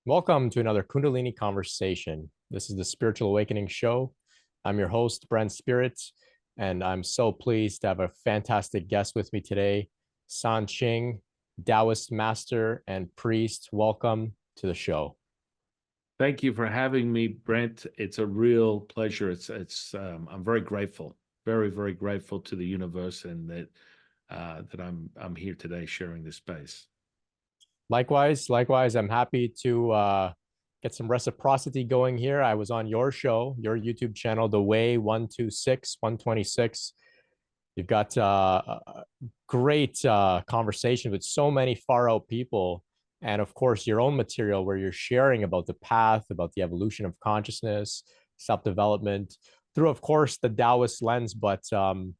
Welcome to another Kundalini Conversation. This is the Spiritual Awakening Show. I'm your host, Brent Spirit, and I'm so pleased to have a fantastic guest with me today, San Qing, Taoist Master and Priest. Welcome to the show. Thank you for having me, Brent. It's a real pleasure. I'm very grateful, very grateful to the universe, and that I'm here today sharing this space. Likewise, I'm happy to get some reciprocity going here. I was on your show, your YouTube channel, The Way 126, 126. You've got a great conversation with so many far out people. And of course, your own material where you're sharing about the path, about the evolution of consciousness, self development through, of course, the Taoist lens. But it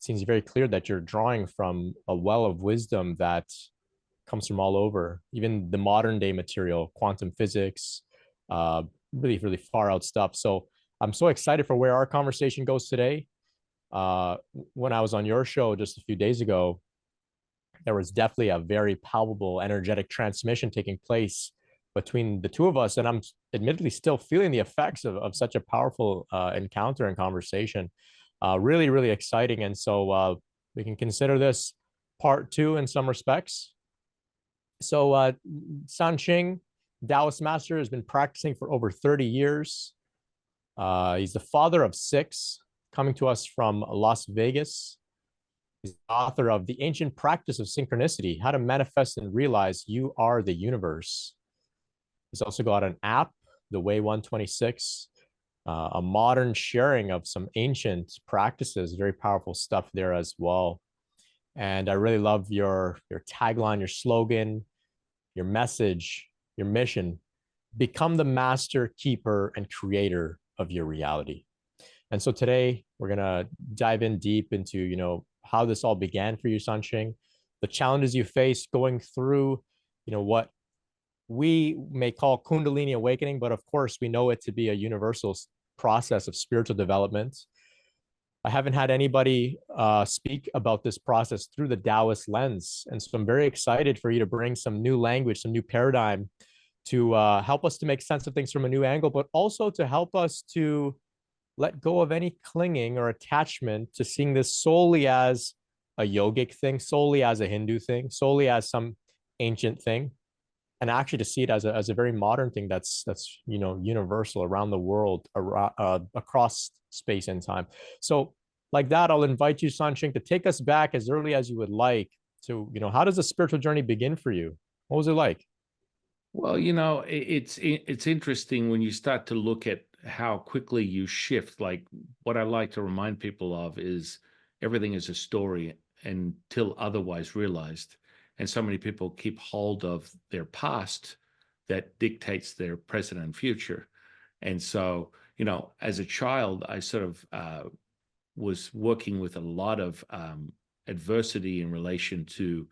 seems very clear that you're drawing from a well of wisdom that comes from all over, even the modern day material, quantum physics, really far out stuff. So I'm so excited for where our conversation goes today. When I was on your show just a few days ago, there was definitely a very palpable energetic transmission taking place between the two of us. And I'm admittedly still feeling the effects of such a powerful encounter and conversation. Really exciting. And so we can consider this part two in some respects. So San Qing, Taoist master, has been practicing for over 30 years. He's the father of six, coming to us from Las Vegas. He's the author of The Ancient Practice of Synchronicity, How to Manifest and Realize You Are the Universe. He's also got an app, The Way 126, a modern sharing of some ancient practices, very powerful stuff there as well. And I really love your tagline, your slogan, your message, your mission. Become the master, keeper, and creator of your reality. And so today we're gonna dive in deep into how this all began for you, San Qing, the challenges you face going through, what we may call Kundalini awakening, but of course we know it to be a universal process of spiritual development. I haven't had anybody speak about this process through the Taoist lens. And so I'm very excited for you to bring some new language, some new paradigm to help us to make sense of things from a new angle, but also to help us to let go of any clinging or attachment to seeing this solely as a yogic thing, solely as a Hindu thing, solely as some ancient thing, and actually to see it as a very modern thing that's universal around the world, across space and time. So like that, I'll invite you, San Qing, to take us back as early as you would like to, how does the spiritual journey begin for you? What was it like? Well, it's interesting when you start to look at how quickly you shift. Like, what I like to remind people of is everything is a story until otherwise realized. And so many people keep hold of their past that dictates their present and future. And so, as a child, I sort of was working with a lot of adversity in relation to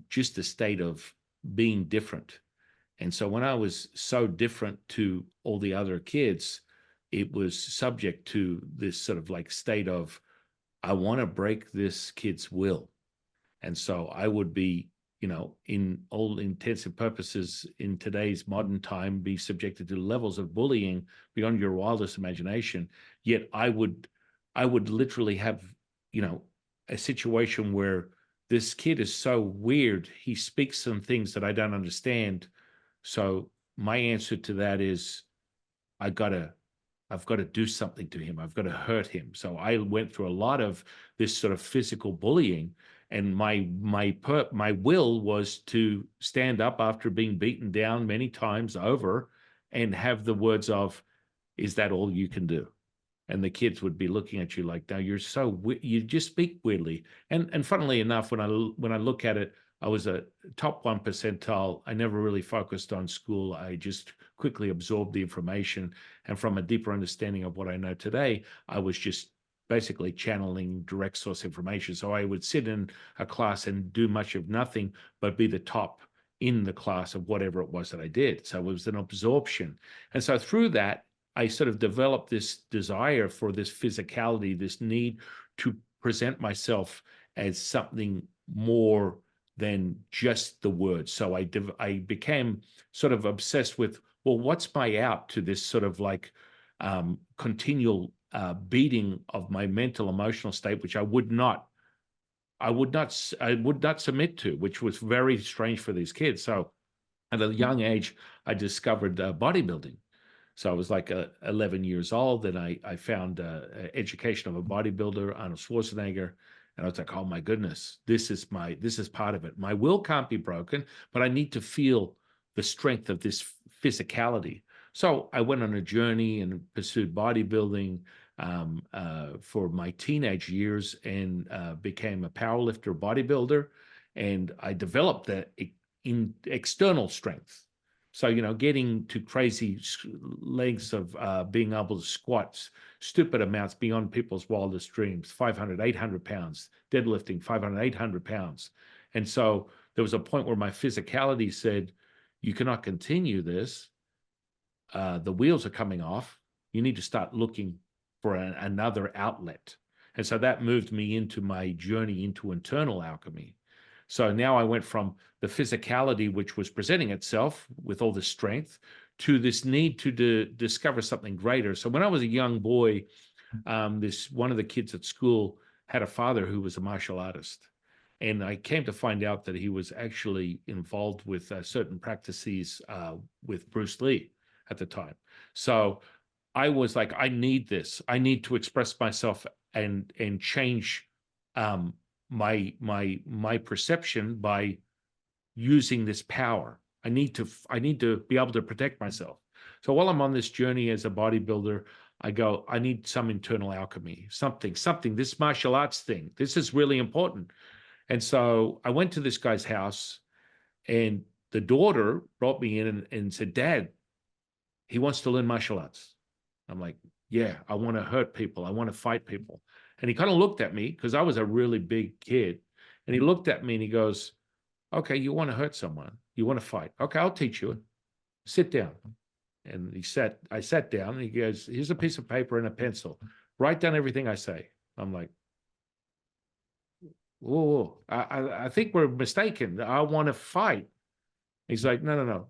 just the state of being different. And so when I was so different to all the other kids, it was subject to this sort of like state of, I want to break this kid's will. And so I would be, in all intents and purposes in today's modern time, be subjected to levels of bullying beyond your wildest imagination. Yet I would literally have, a situation where this kid is so weird. He speaks some things that I don't understand. So my answer to that is, I've got to do something to him. I've got to hurt him. So I went through a lot of this sort of physical bullying, and my will was to stand up after being beaten down many times over and have the words of, "Is that all you can do?" And the kids would be looking at you like, "No, you just speak weirdly." And funnily enough, when I look at it, I was a top 1 percentile. I never really focused on school. I just quickly absorbed the information. And from a deeper understanding of what I know today, I was just basically channeling direct source information. So I would sit in a class and do much of nothing, but be the top in the class of whatever it was that I did. So it was an absorption. And so through that, I sort of developed this desire for this physicality, this need to present myself as something more than just the words. So I became sort of obsessed with, well, what's my out to this sort of like continual beating of my mental emotional state, which I would not submit to, which was very strange for these kids. So at a young age, I discovered bodybuilding. So I was like 11 years old, and I found education of a bodybuilder, Arnold Schwarzenegger, and I was like, oh my goodness, this is part of it. My will can't be broken, but I need to feel the strength of this physicality. So I went on a journey and pursued bodybuilding for my teenage years, and became a powerlifter, bodybuilder, and I developed that in external strength. So, getting to crazy lengths of being able to squat stupid amounts beyond people's wildest dreams, 500, 800 pounds, deadlifting 500, 800 pounds. And so there was a point where my physicality said, you cannot continue this. The wheels are coming off. You need to start looking for another outlet. And so that moved me into my journey into internal alchemy. So now I went from the physicality, which was presenting itself with all this strength, to this need to discover something greater. So when I was a young boy, one of the kids at school had a father who was a martial artist. And I came to find out that he was actually involved with certain practices with Bruce Lee at the time. So I was like, I need this. I need to express myself and change my perception by using this power. I need to be able to protect myself. So while I'm on this journey as a bodybuilder, I go, I need some internal alchemy, something, this martial arts thing. This is really important. And so I went to this guy's house, and the daughter brought me in and said, Dad, he wants to learn martial arts. I'm like, yeah, I want to hurt people. I want to fight people. And he kind of looked at me because I was a really big kid. And he looked at me and he goes, okay, you want to hurt someone. You want to fight. Okay, I'll teach you. Sit down. And I sat down, and he goes, here's a piece of paper and a pencil. Write down everything I say. I'm like, whoa, I think we're mistaken. I want to fight. He's like, no.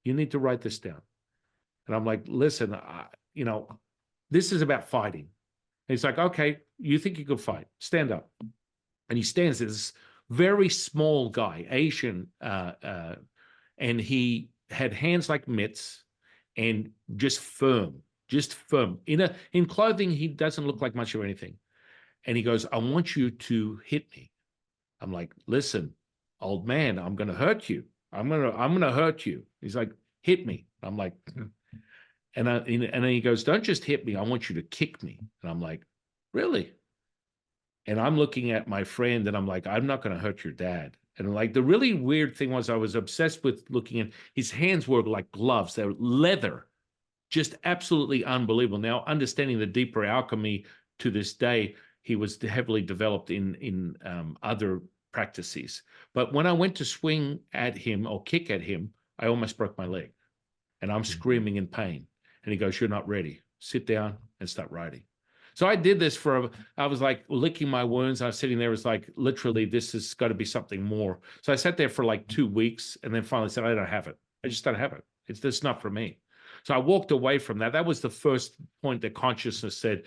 You need to write this down. And I'm like, listen, this is about fighting. And he's like, okay, you think you could fight? Stand up. And he stands there, this very small guy, Asian, and he had hands like mitts and just firm. In clothing, he doesn't look like much of anything. And he goes, I want you to hit me. I'm like, listen, old man, I'm going to hurt you. I'm going to hurt you. He's like, hit me. I'm like, and then he goes, don't just hit me. I want you to kick me. And I'm like, really? And I'm looking at my friend, and I'm like, I'm not going to hurt your dad. And like, the really weird thing was, I was obsessed with looking at his hands were like gloves. They were leather, just absolutely unbelievable. Now, understanding the deeper alchemy to this day, he was heavily developed in other practices. But when I went to swing at him or kick at him, I almost broke my leg, and I'm screaming in pain. And he goes, you're not ready. Sit down and start writing. So I did this I was like licking my wounds. I was sitting there, it was like, literally, this has got to be something more. So I sat there for like 2 weeks, and then finally said, I don't have it. I just don't have it. It's not for me. So I walked away from that. That was the first point that consciousness said,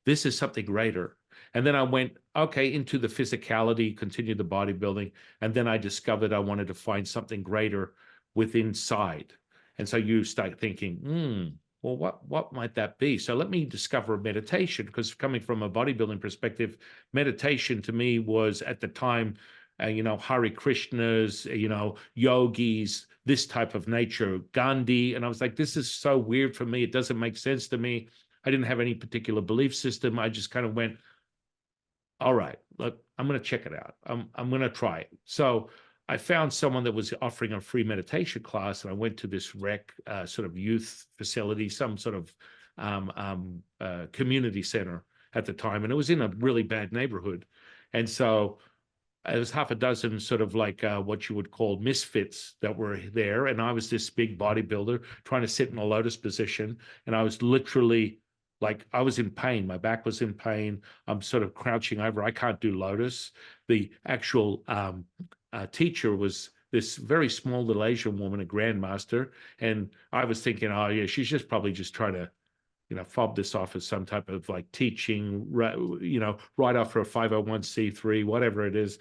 this is something greater. And then I went, okay, into the physicality, continued the bodybuilding. And then I discovered I wanted to find something greater within inside. And so you start thinking, well, what might that be? So let me discover meditation, because coming from a bodybuilding perspective, meditation to me was at the time, Hare Krishnas, yogis, this type of nature, Gandhi. And I was like, this is so weird for me. It doesn't make sense to me. I didn't have any particular belief system. I just kind of went, all right, look, I'm going to check it out. I'm going to try it. So I found someone that was offering a free meditation class, and I went to this rec sort of youth facility, some sort of community center at the time, and it was in a really bad neighborhood. And so it was half a dozen sort of like what you would call misfits that were there, and I was this big bodybuilder trying to sit in a lotus position, and I was literally like, I was in pain. My back was in pain. I'm sort of crouching over. I can't do lotus. The actual teacher was this very small little Asian woman, a grandmaster. And I was thinking, oh yeah, she's just probably just trying to, fob this off as some type of like teaching, right off for a 501c3, whatever it is,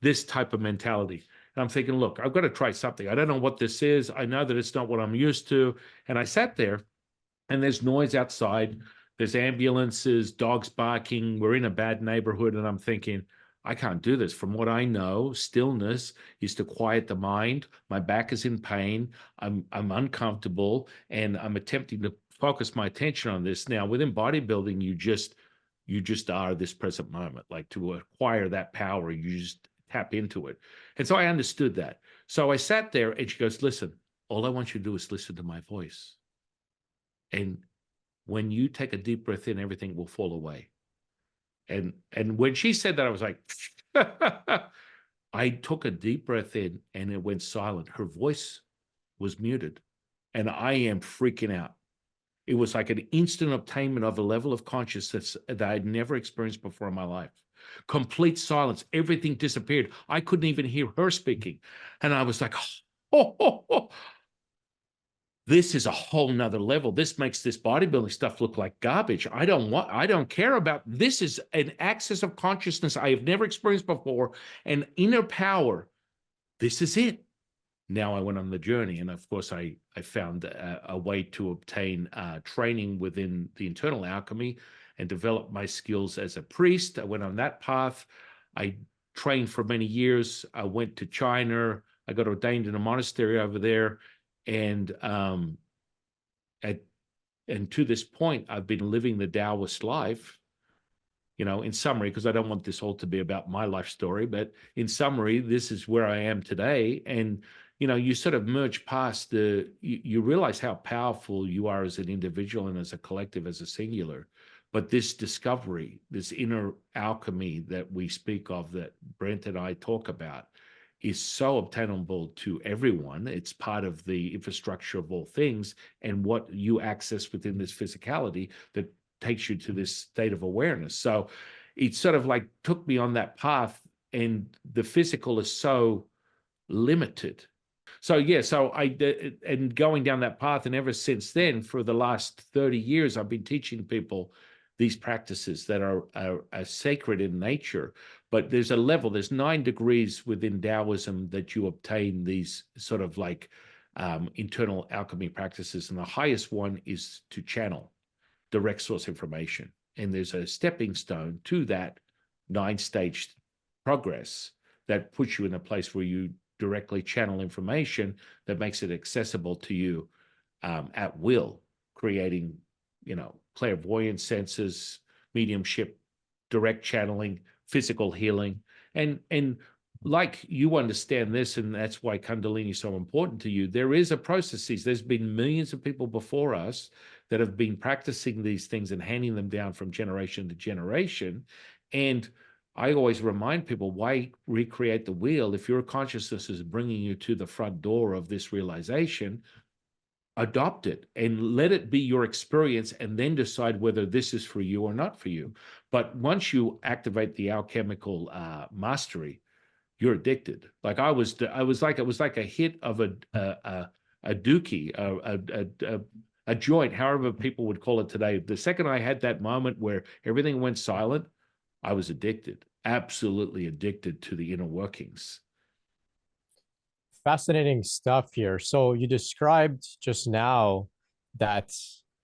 this type of mentality. And I'm thinking, look, I've got to try something. I don't know what this is. I know that it's not what I'm used to. And I sat there, and there's noise outside. There's ambulances, dogs barking. We're in a bad neighborhood. And I'm thinking, I can't do this. From what I know, stillness is to quiet the mind. My back is in pain. I'm uncomfortable, and I'm attempting to focus my attention on this. Now, within bodybuilding, you just are this present moment. Like, to acquire that power, you just tap into it. And so I understood that. So I sat there, and she goes, listen, all I want you to do is listen to my voice. And when you take a deep breath in, everything will fall away. And when she said that, I was like, I took a deep breath in, and it went silent. Her voice was muted, and I am freaking out. It was like an instant obtainment of a level of consciousness that I'd never experienced before in my life. Complete silence. Everything disappeared. I couldn't even hear her speaking. And I was like, oh. This is a whole nother level. This makes this bodybuilding stuff look like garbage. I don't care about. This is an access of consciousness I have never experienced before, and inner power. This is it. Now I went on the journey, and of course I found a way to obtain training within the internal alchemy and develop my skills as a priest. I went on that path. I trained for many years. I went to China. I got ordained in a monastery over there. And to this point, I've been living the Taoist life, in summary, because I don't want this all to be about my life story, but in summary, this is where I am today. And, you sort of merge past you realize how powerful you are as an individual and as a collective, as a singular. But this discovery, this inner alchemy that we speak of, that Brent and I talk about, is so obtainable to everyone. It's part of the infrastructure of all things, and what you access within this physicality that takes you to this state of awareness. So it sort of like took me on that path, and the physical is so limited. So yeah, and going down that path, and ever since then, for the last 30 years, I've been teaching people these practices that are sacred in nature. But there's a level, there's 9 degrees within Taoism that you obtain these sort of like internal alchemy practices. And the highest one is to channel direct source information. And there's a stepping stone to that 9-stage progress that puts you in a place where you directly channel information that makes it accessible to you at will, creating, clairvoyant senses, mediumship, direct channeling, physical healing. And like, you understand this, and that's why Kundalini is so important to you. There is a process. There's been millions of people before us that have been practicing these things and handing them down from generation to generation. And I always remind people, why recreate the wheel? If your consciousness is bringing you to the front door of this realization, adopt it and let it be your experience, and then decide whether this is for you or not for you. But once you activate the alchemical mastery, you're addicted. Like it was like a hit of a dookie, a joint, however people would call it today. The second I had that moment where everything went silent, I was addicted, absolutely addicted to the inner workings. Fascinating stuff here. So you described just now that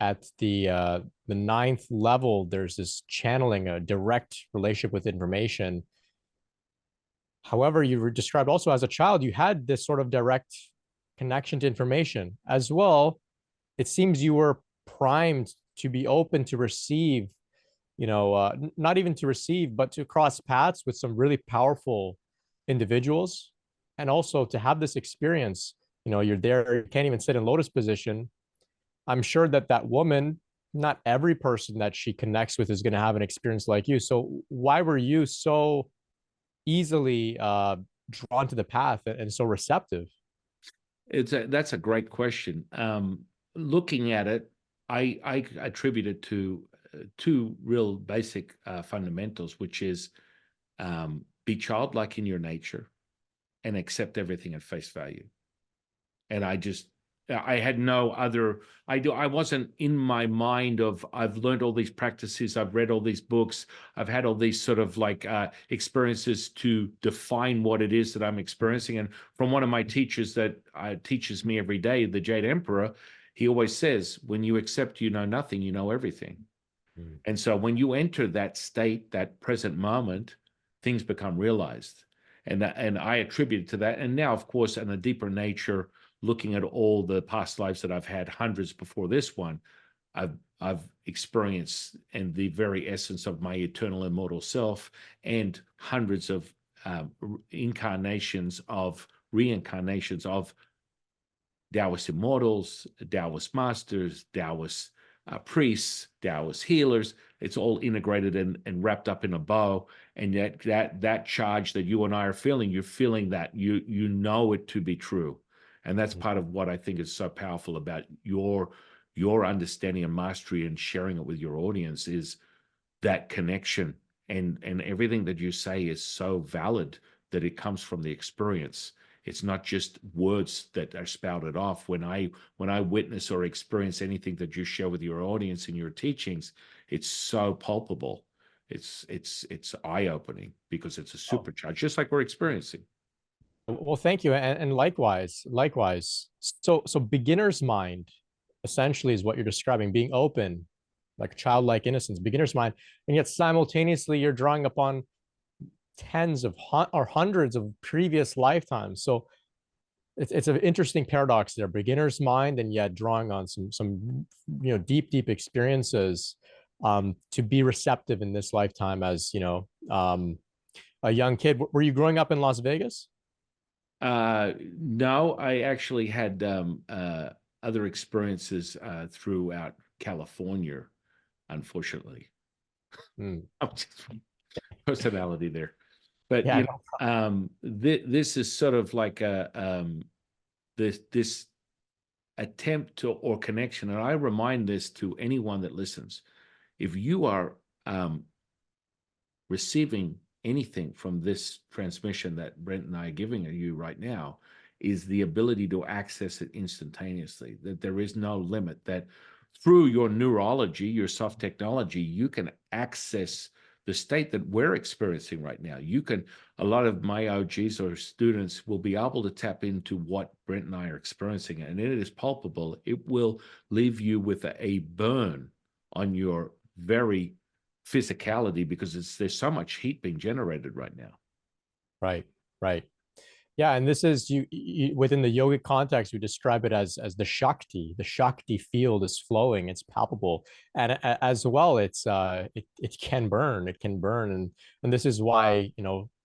at the 9th level, there's this channeling, a direct relationship with information. However, you described also as a child, you had this sort of direct connection to information as well. It seems you were primed to be open to receive, not even to receive, but to cross paths with some really powerful individuals. And also to have this experience, you're there, you can't even sit in lotus position. I'm sure that woman, not every person that she connects with is going to have an experience like you. So why were you so easily drawn to the path and so receptive? That's a great question. Looking at it, I attribute it to 2 real basic fundamentals, which is be childlike in your nature. and accept everything at face value. And I had no other, I wasn't in my mind of, I've learned all these practices, I've read all these books, I've had all these sort of like experiences to define what it is that I'm experiencing. And from one of my teachers that teaches me every day, the Jade Emperor, he always says, when you accept you know nothing, you know everything. Mm. And so when you enter that state, that present moment, things become realized. And I attribute it to that. And now, of course, in a deeper nature, looking at all the past lives that I've had, hundreds before this one, I've experienced in the very essence of my eternal immortal self, and hundreds of reincarnations of Daoist immortals, Daoist masters, Daoist priests, Daoist healers. It's all integrated and wrapped up in a bow. And yet that charge that you and I are feeling, you're feeling that you know it to be true. And that's part of what I think is so powerful about your understanding and mastery and sharing it with your audience, is that connection. And everything that you say is so valid that it comes from the experience. It's not just words that are spouted off. When I witness or experience anything that you share with your audience in your teachings, it's so palpable. It's eye-opening because it's a supercharge, just like we're experiencing. Well, thank you, and likewise. So beginner's mind essentially is what you're describing, being open, like childlike innocence, beginner's mind, and yet simultaneously you're drawing upon tens of or hundreds of previous lifetimes. So it's an interesting paradox there, beginner's mind, and yet drawing on some deep experiences to be receptive in this lifetime as a young kid. Were you growing up in Las Vegas? No, I actually had other experiences throughout California, unfortunately. Hmm. I'm just personality there. But Yeah, this is sort of like this attempt to or connection, and I remind this to anyone that listens: if you are receiving anything from this transmission that Brent and I are giving you right now, is the ability to access it instantaneously, that there is no limit, that through your neurology, your soft technology, you can access the state that we're experiencing right now. A lot of my OGs or students will be able to tap into what Brent and I are experiencing, and it is palpable. It will leave you with a burn on your very physicality, because there's so much heat being generated right now. right. Yeah, and this is you within the yogic context, we describe it as the Shakti. The Shakti field is flowing, it's palpable, and as well, it can burn. It can burn, and this is why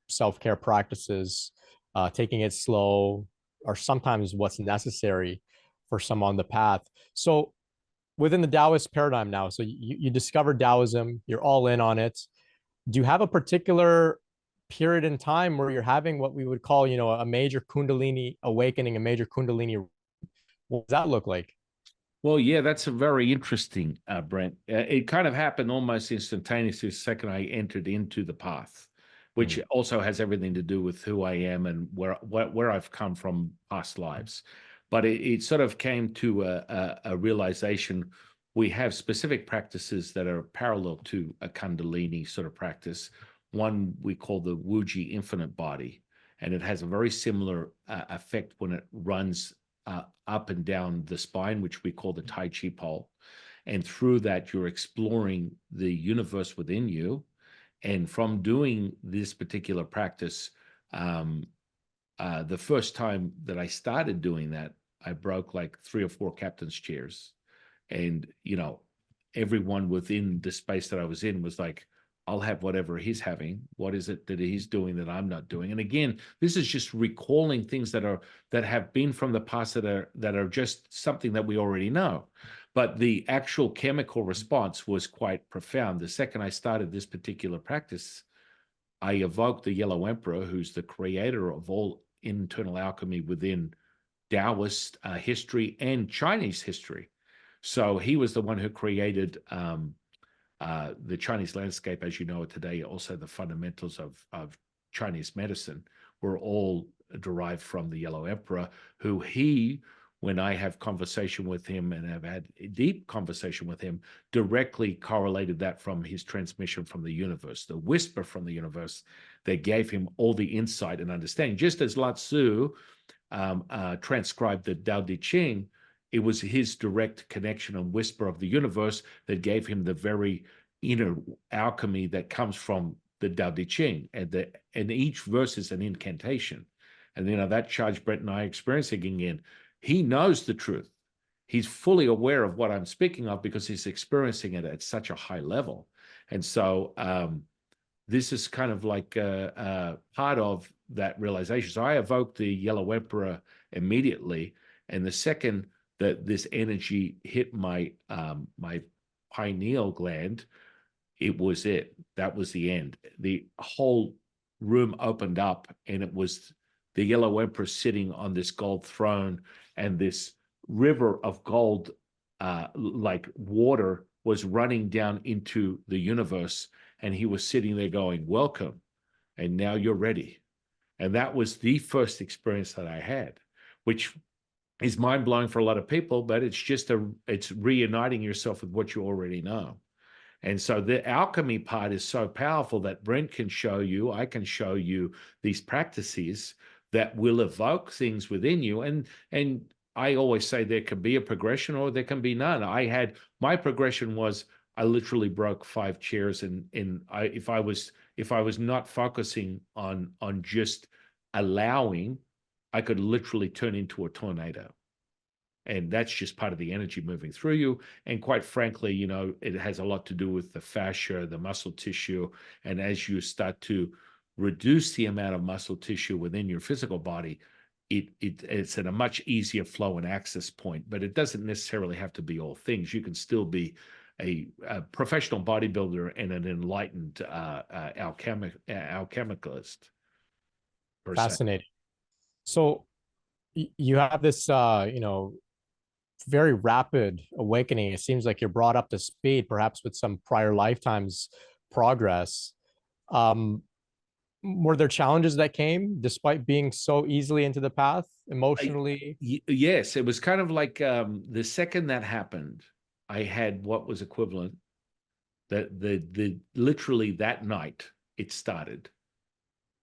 self-care practices, taking it slow, are sometimes what's necessary for some on the path. So within the Taoist paradigm now, so you discovered Taoism, you're all in on it. Do you have a particular period in time where you're having what we would call, a major Kundalini awakening, a major Kundalini? What does that look like? Well, yeah, that's a very interesting, Brent. It kind of happened almost instantaneously the second I entered into the path, which also has everything to do with who I am and where I've come from past lives. But it sort of came to a realization. We have specific practices that are parallel to a Kundalini sort of practice. One we call the Wuji infinite body, and it has a very similar effect when it runs up and down the spine, which we call the Tai Chi pole. And through that, you're exploring the universe within you. And from doing this particular practice, the first time that I started doing that, I broke like 3 or 4 captain's chairs. And, everyone within the space that I was in was like, I'll have whatever he's having. What is it that he's doing that I'm not doing? And again, this is just recalling things that have been from the past that are just something that we already know. But the actual chemical response was quite profound. The second I started this particular practice, I evoked the Yellow Emperor, who's the creator of all internal alchemy within Daoist history and Chinese history. So he was the one who created the Chinese landscape as you know it today. Also, the fundamentals of Chinese medicine were all derived from the Yellow Emperor, who when I have conversation with him and have had a deep conversation with him, directly correlated that from his transmission from the universe, the whisper from the universe that gave him all the insight and understanding. Just as Lao Tzu transcribed the Tao Te Ching, it was his direct connection and whisper of the universe that gave him the very inner alchemy that comes from the Tao Te Ching. And each verse is an incantation. And that charge Brett and I are experiencing again, he knows the truth. He's fully aware of what I'm speaking of because he's experiencing it at such a high level. And so this is kind of like part of that realization. So I evoked the Yellow Emperor immediately. And the second that this energy hit my my pineal gland, that was the end. The whole room opened up, and it was the Yellow Emperor sitting on this gold throne, and this river of gold, like water, was running down into the universe, and he was sitting there going, "Welcome, and now you're ready." And that was the first experience that I had, which is mind-blowing for a lot of people, but it's reuniting yourself with what you already know. And so the alchemy part is so powerful that Brent can show you, I can show you these practices that will evoke things within you. And I always say there can be a progression or there can be none. My progression was I literally broke 5 chairs, and if I was not focusing on just allowing, I could literally turn into a tornado. And that's just part of the energy moving through you. And quite frankly, it has a lot to do with the fascia, the muscle tissue. And as you start to reduce the amount of muscle tissue within your physical body, it's at a much easier flow and access point. But it doesn't necessarily have to be all things. You can still be a professional bodybuilder and an enlightened alchemicalist. Fascinating. So you have this, very rapid awakening. It seems like you're brought up to speed, perhaps with some prior lifetimes progress. Were there challenges that came despite being so easily into the path emotionally? Yes, it was kind of like the second that happened, I had what was equivalent. The literally that night it started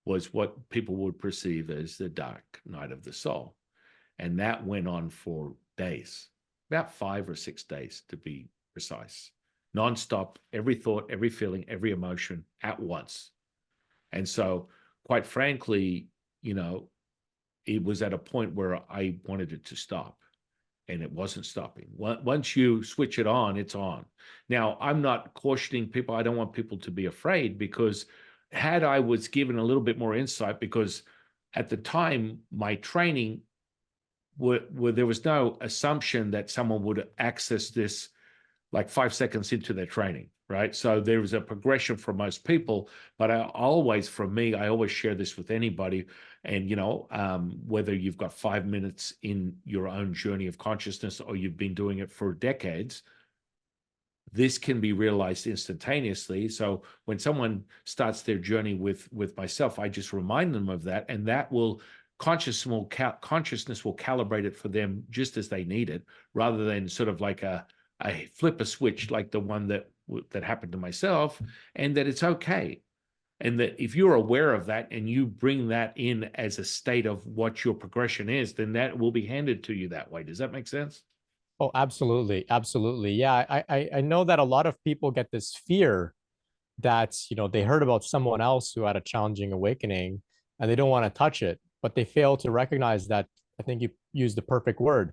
was what people would perceive as the dark night of the soul. And that went on for days, about 5 or 6 days to be precise, nonstop, every thought, every feeling, every emotion at once. And so, quite frankly, it was at a point where I wanted it to stop, and it wasn't stopping. Once you switch it on, it's on. Now, I'm not cautioning people. I don't want people to be afraid, because had I was given a little bit more insight, because at the time, my training, where there was no assumption that someone would access this like 5 seconds into their training, right? So there was a progression for most people, but I always share this with anybody. And, whether you've got 5 minutes in your own journey of consciousness or you've been doing it for decades, this can be realized instantaneously. So when someone starts their journey with myself, I just remind them of that, and that will consciousness will calibrate it for them just as they need it, rather than sort of like a flip a switch like the one that happened to myself, and that it's okay. And that if you're aware of that and you bring that in as a state of what your progression is, then that will be handed to you that way. Does that make sense? Oh, absolutely. Absolutely. Yeah. I know that a lot of people get this fear that, they heard about someone else who had a challenging awakening and they don't want to touch it, but they fail to recognize that. I think you used the perfect word.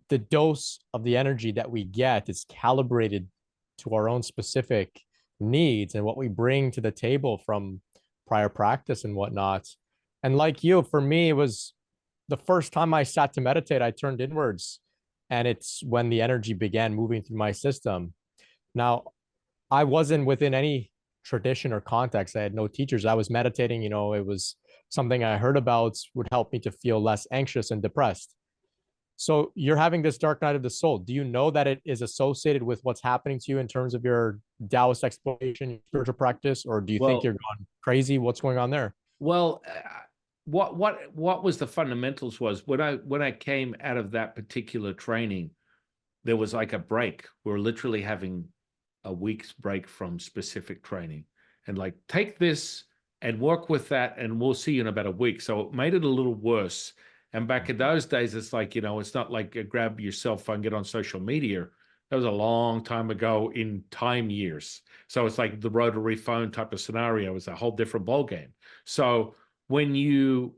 The dose of the energy that we get is calibrated to our own specific needs and what we bring to the table from prior practice and whatnot. And like you, for me, it was the first time I sat to meditate, I turned inwards. And it's when the energy began moving through my system. Now, I wasn't within any tradition or context. I had no teachers. I was meditating, it was something I heard about would help me to feel less anxious and depressed. So you're having this dark night of the soul. Do you know that it is associated with what's happening to you in terms of your Taoist exploration, spiritual practice, or do you think Well, you're gone crazy? What's going on there? well, what was the fundamentals was when I came out of that particular training, there was like a break. We were literally having a week's break from specific training, and like, take this and work with that, and we'll see you in about a week. So it made it a little worse. And back in those days, it's like, it's not like grab your cell phone, get on social media. That was a long time ago in time years. So it's like the rotary phone type of scenario. It's a whole different ballgame. So when you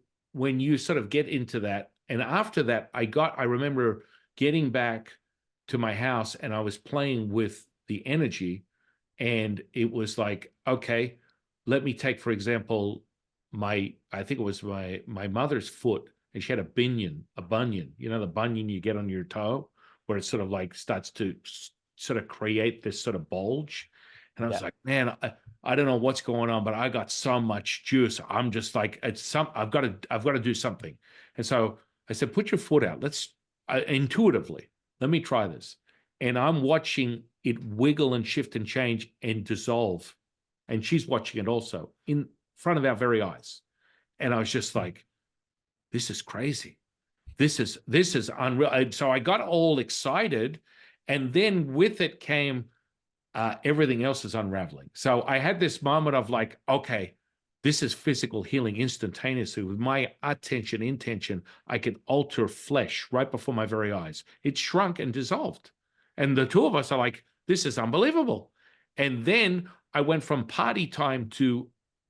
sort of get into that, and after that, I remember getting back to my house, and I was playing with the energy, and it was like, okay, let me take, for example, I think it was my mother's foot, and she had a bunion, the bunion you get on your toe, where it sort of like starts to sort of create this sort of bulge. And I was like, man, I don't know what's going on, but I got so much juice. I'm just like, I've got to do something. And so I said, put your foot out. Intuitively, let me try this. And I'm watching it wiggle and shift and change and dissolve. And she's watching it also in front of our very eyes. And I was just like, this is crazy. This is unreal. So I got all excited. And then with it came everything else is unraveling. So I had this moment of like, okay, this is physical healing instantaneously. With my intention, I could alter flesh right before my very eyes. It shrunk and dissolved. And the two of us are like, this is unbelievable. And then I went from party time to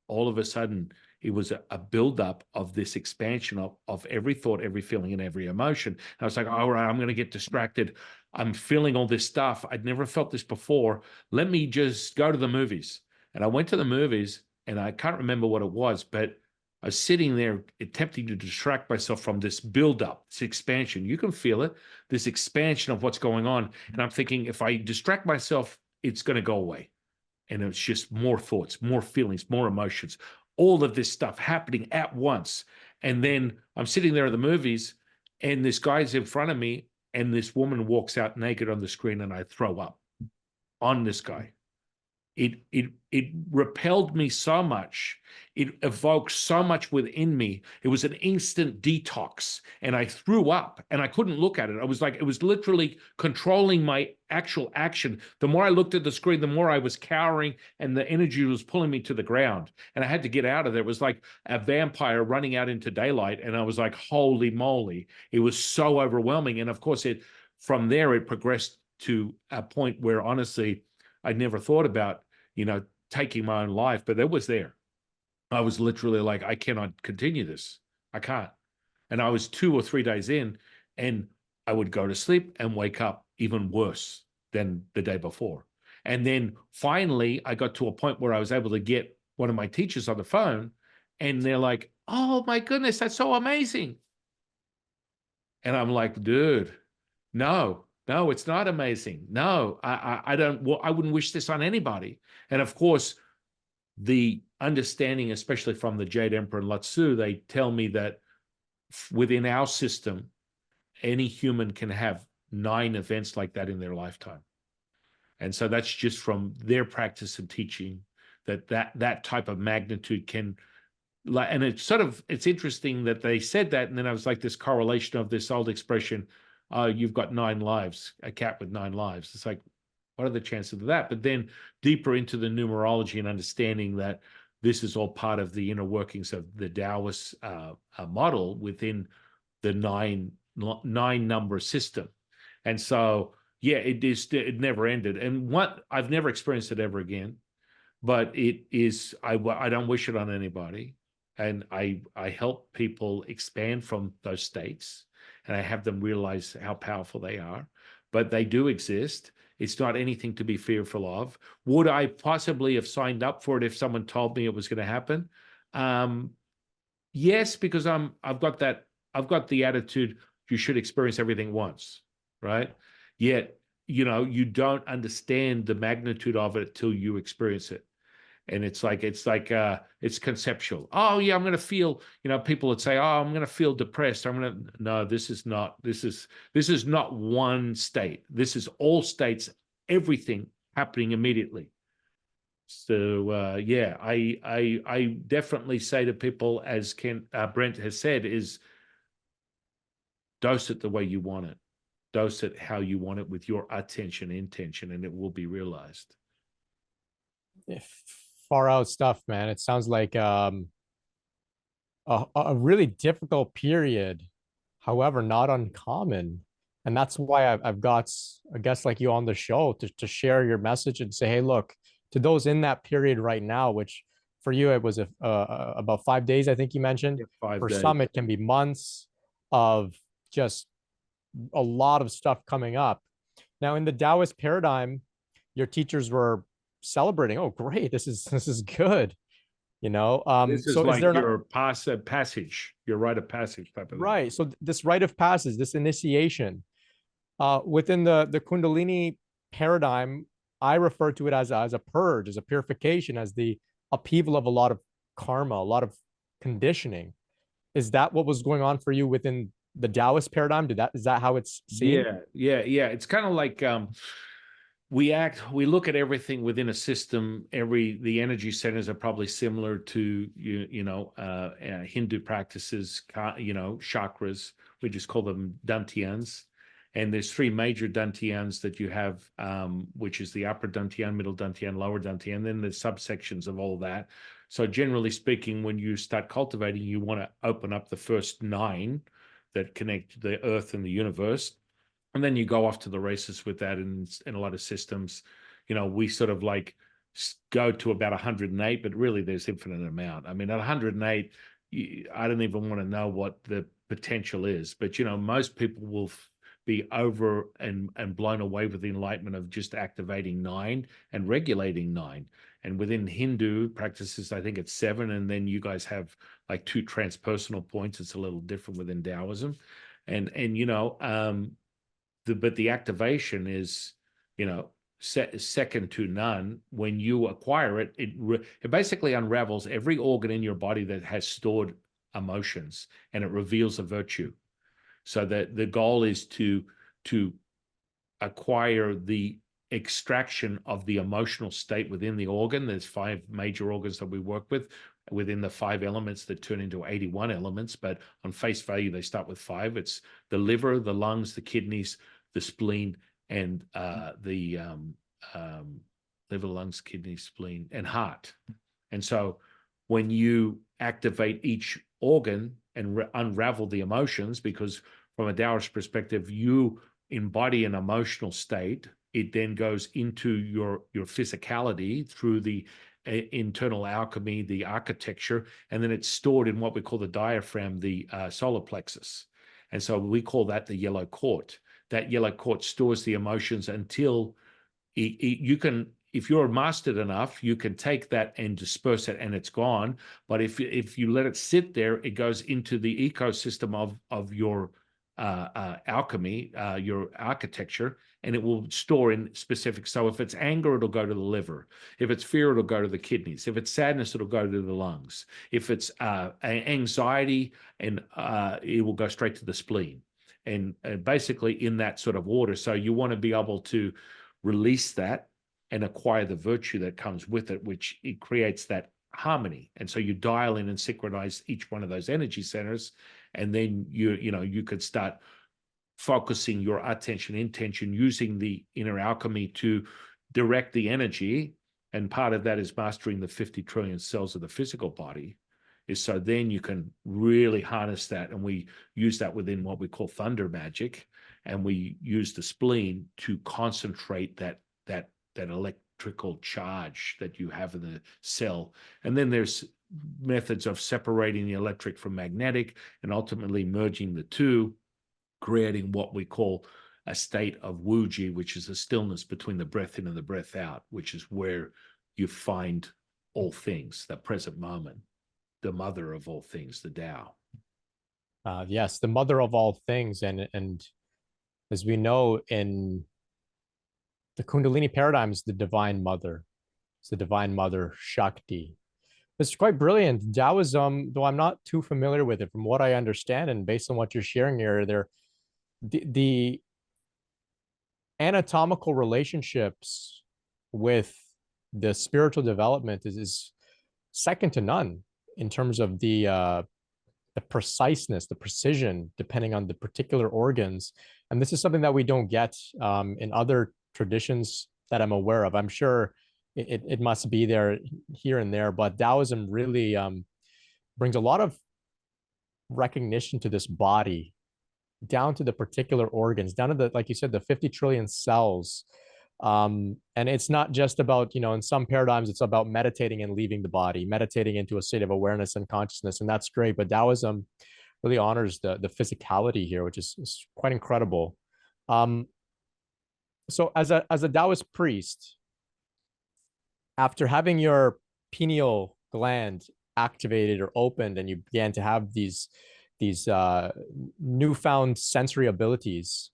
all of a sudden, it was a buildup of this expansion of every thought, every feeling, and every emotion. And I was like, all right, I'm going to get distracted. I'm feeling all this stuff. I'd never felt this before. Let me just go to the movies. And I went to the movies, and I can't remember what it was, but I was sitting there attempting to distract myself from this buildup, this expansion. You can feel it, this expansion of what's going on. And I'm thinking, if I distract myself, it's going to go away. And it's just more thoughts, more feelings, more emotions, all of this stuff happening at once. And then I'm sitting there at the movies, and this guy's in front of me, and this woman walks out naked on the screen, and I throw up on this guy. It repelled me so much. It evoked so much within me. It was an instant detox, and I threw up, and I couldn't look at it. I was like, it was literally controlling my actual action. The more I looked at the screen, the more I was cowering, and the energy was pulling me to the ground, and I had to get out of there. It was like a vampire running out into daylight, and I was like, holy moly. It was so overwhelming. And of course, from there, it progressed to a point where, honestly, I'd never thought about, taking my own life, but it was there. I was literally like, I cannot continue this. I can't. And I was 2 or 3 days in, and I would go to sleep and wake up even worse than the day before. And then finally, I got to a point where I was able to get one of my teachers on the phone, and they're like, oh my goodness, that's so amazing. And I'm like, dude, no, it's not amazing. No, I don't. Well, I wouldn't wish this on anybody. And of course, the understanding, especially from the Jade Emperor and Lao-Tzu, they tell me that within our system, any human can have 9 events like that in their lifetime. And so that's just from their practice and teaching that type of magnitude can. And it's interesting that they said that, and then I was like, this correlation of this old expression, you've got 9 lives, a cat with 9 lives. It's like, what are the chances of that? But then deeper into the numerology and understanding that this is all part of the inner workings of the Daoist model within the nine number system. And so, yeah, it never ended. And I've never experienced it ever again, but it is, I don't wish it on anybody. And I help people expand from those states, and I have them realize how powerful they are. But they do exist. It's not anything to be fearful of. Would I possibly have signed up for it if someone told me it was going to happen? Yes, because I've got the attitude, you should experience everything once, right? Yet, you don't understand the magnitude of it till you experience it. And it's conceptual. Oh yeah, I'm going to feel, people would say, oh, I'm going to feel depressed. No, this is not one state. This is all states, everything happening immediately. So yeah, I definitely say to people, as Brent has said, is dose it the way you want it. Dose it how you want it with your attention, intention, and it will be realized. Far out stuff, man. It sounds like a really difficult period, however, not uncommon. And that's why I've got a guest like you on the show to share your message and say, hey, look, to those in that period right now, which for you, it was about 5 days, I think you mentioned. Yeah, 5 days. For some, it can be months of just a lot of stuff coming up. Now, in the Taoist paradigm, your teachers were celebrating, oh, great, this is good. This is So is like there not your passage, your rite of passage type of thing. right? So this rite of passage, this initiation, within the Kundalini paradigm, I refer to it as a purge, as a purification, as the upheaval of a lot of karma, a lot of conditioning. Is that what was going on for you within the Taoist paradigm? Is that how it's seen? Yeah. It's kind of like we look at everything within a system. The energy centers are probably similar to Hindu practices, chakras. We just call them dantians. And there's three major dantians that you have, which is the upper dantian, middle dantian, lower dantian, and then there's subsections of all that. So generally speaking, when you start cultivating, you want to open up the first 9 that connect the earth and the universe. And then you go off to the races with that in a lot of systems. We sort of like go to about 108, but really there's infinite amount. I mean, at 108, I don't even want to know what the potential is. But, most people will be over and blown away with the enlightenment of just activating 9 and regulating 9. And within Hindu practices, I think it's 7. And then you guys have like 2 transpersonal points. It's a little different within Taoism. And but the activation is, second to none. When you acquire it, it basically unravels every organ in your body that has stored emotions, and it reveals a virtue. So that the goal is to acquire the extraction of the emotional state within the organ. There's 5 major organs that we work with within the 5 elements that turn into 81 elements, but on face value they start with 5. It's the liver, the lungs, the kidneys, the spleen, and the liver, lungs, kidneys, spleen, and heart. And so when you activate each organ and unravel the emotions, because from a Taoist perspective, you embody an emotional state, it then goes into your physicality through the internal alchemy, the architecture, and then it's stored in what we call the diaphragm, the solar plexus. And so we call that the yellow court. That yellow court stores the emotions until you can, if you're mastered enough, you can take that and disperse it and it's gone. But if you let it sit there, it goes into the ecosystem of your alchemy, your architecture, and it will store in specific. So if it's anger, it'll go to the liver. If it's fear, it'll go to the kidneys. If it's sadness, it'll go to the lungs. If it's anxiety, and it will go straight to the spleen. And basically in that sort of order. So you want to be able to release that and acquire the virtue that comes with it, which it creates that harmony. And so you dial in and synchronize each one of those energy centers, and then you could start focusing your attention, intention, using the inner alchemy to direct the energy. And part of that is mastering the 50 trillion cells of the physical body, is so then you can really harness that. And we use that within what we call thunder magic. And we use the spleen to concentrate that electrical charge that you have in the cell. And then there's methods of separating the electric from magnetic and ultimately merging the two, creating what we call a state of wuji, which is a stillness between the breath in and the breath out, which is where you find all things, the present moment, the mother of all things, the Tao. Yes, the mother of all things, and as we know in the Kundalini paradigm, is the divine mother. It's the divine mother Shakti. It's quite brilliant. Taoism, though I'm not too familiar with it, from what I understand, and based on what you're sharing here, the anatomical relationships with the spiritual development is second to none in terms of the preciseness, the precision, depending on the particular organs. And this is something that we don't get in other traditions that I'm aware of. I'm sure it must be there here and there, but Taoism really brings a lot of recognition to this body, down to the particular organs, down to the, like you said, the 50 trillion cells. And it's not just about, in some paradigms, it's about meditating and leaving the body, meditating into a state of awareness and consciousness. And that's great. But Taoism really honors the physicality here, which is quite incredible. So as a Taoist priest, after having your pineal gland activated or opened, and you began to have these newfound sensory abilities,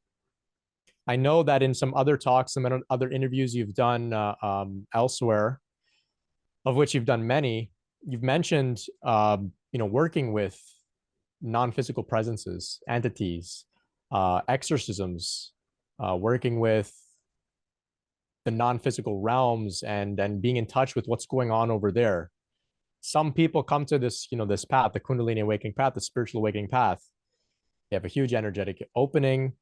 I know that in some other talks, some other interviews you've done elsewhere, of which you've done many, you've mentioned working with non-physical presences, entities, exorcisms, working with the non-physical realms, and being in touch with what's going on over there. Some people come to this, this path, the Kundalini awakening path, the spiritual awakening path. They have a huge energetic opening.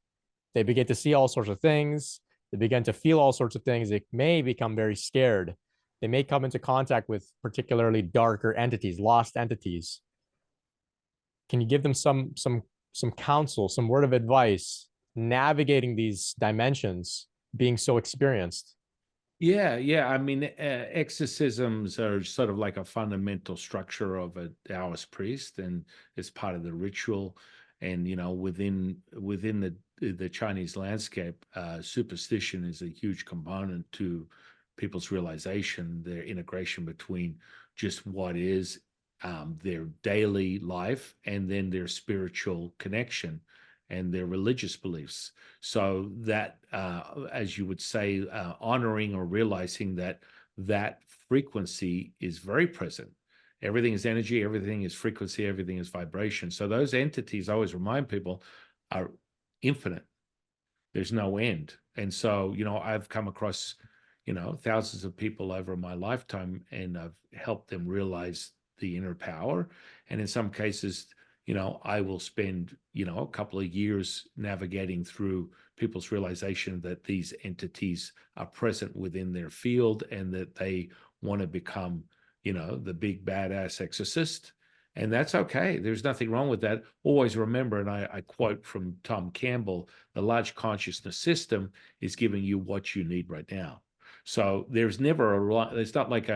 They begin to see all sorts of things. They begin to feel all sorts of things. They may become very scared. They may come into contact with particularly darker entities, lost entities. Can you give them some counsel, some word of advice, navigating these dimensions, being so experienced? Yeah. I mean, exorcisms are sort of like a fundamental structure of a Taoist priest, and it's part of the ritual. And within the Chinese landscape, superstition is a huge component to people's realization, their integration between just what is their daily life and then their spiritual connection and their religious beliefs. So that, as you would say, honoring or realizing that frequency is very present. Everything is energy, everything is frequency, everything is vibration. So those entities, I always remind people, are infinite. There's no end. And so, I've come across, thousands of people over my lifetime, and I've helped them realize the inner power. And in some cases, I will spend, a couple of years navigating through people's realization that these entities are present within their field and that they want to become, the big badass exorcist. And that's okay. There's nothing wrong with that. Always remember, and I quote from Tom Campbell, the large consciousness system is giving you what you need right now. So there's never it's not like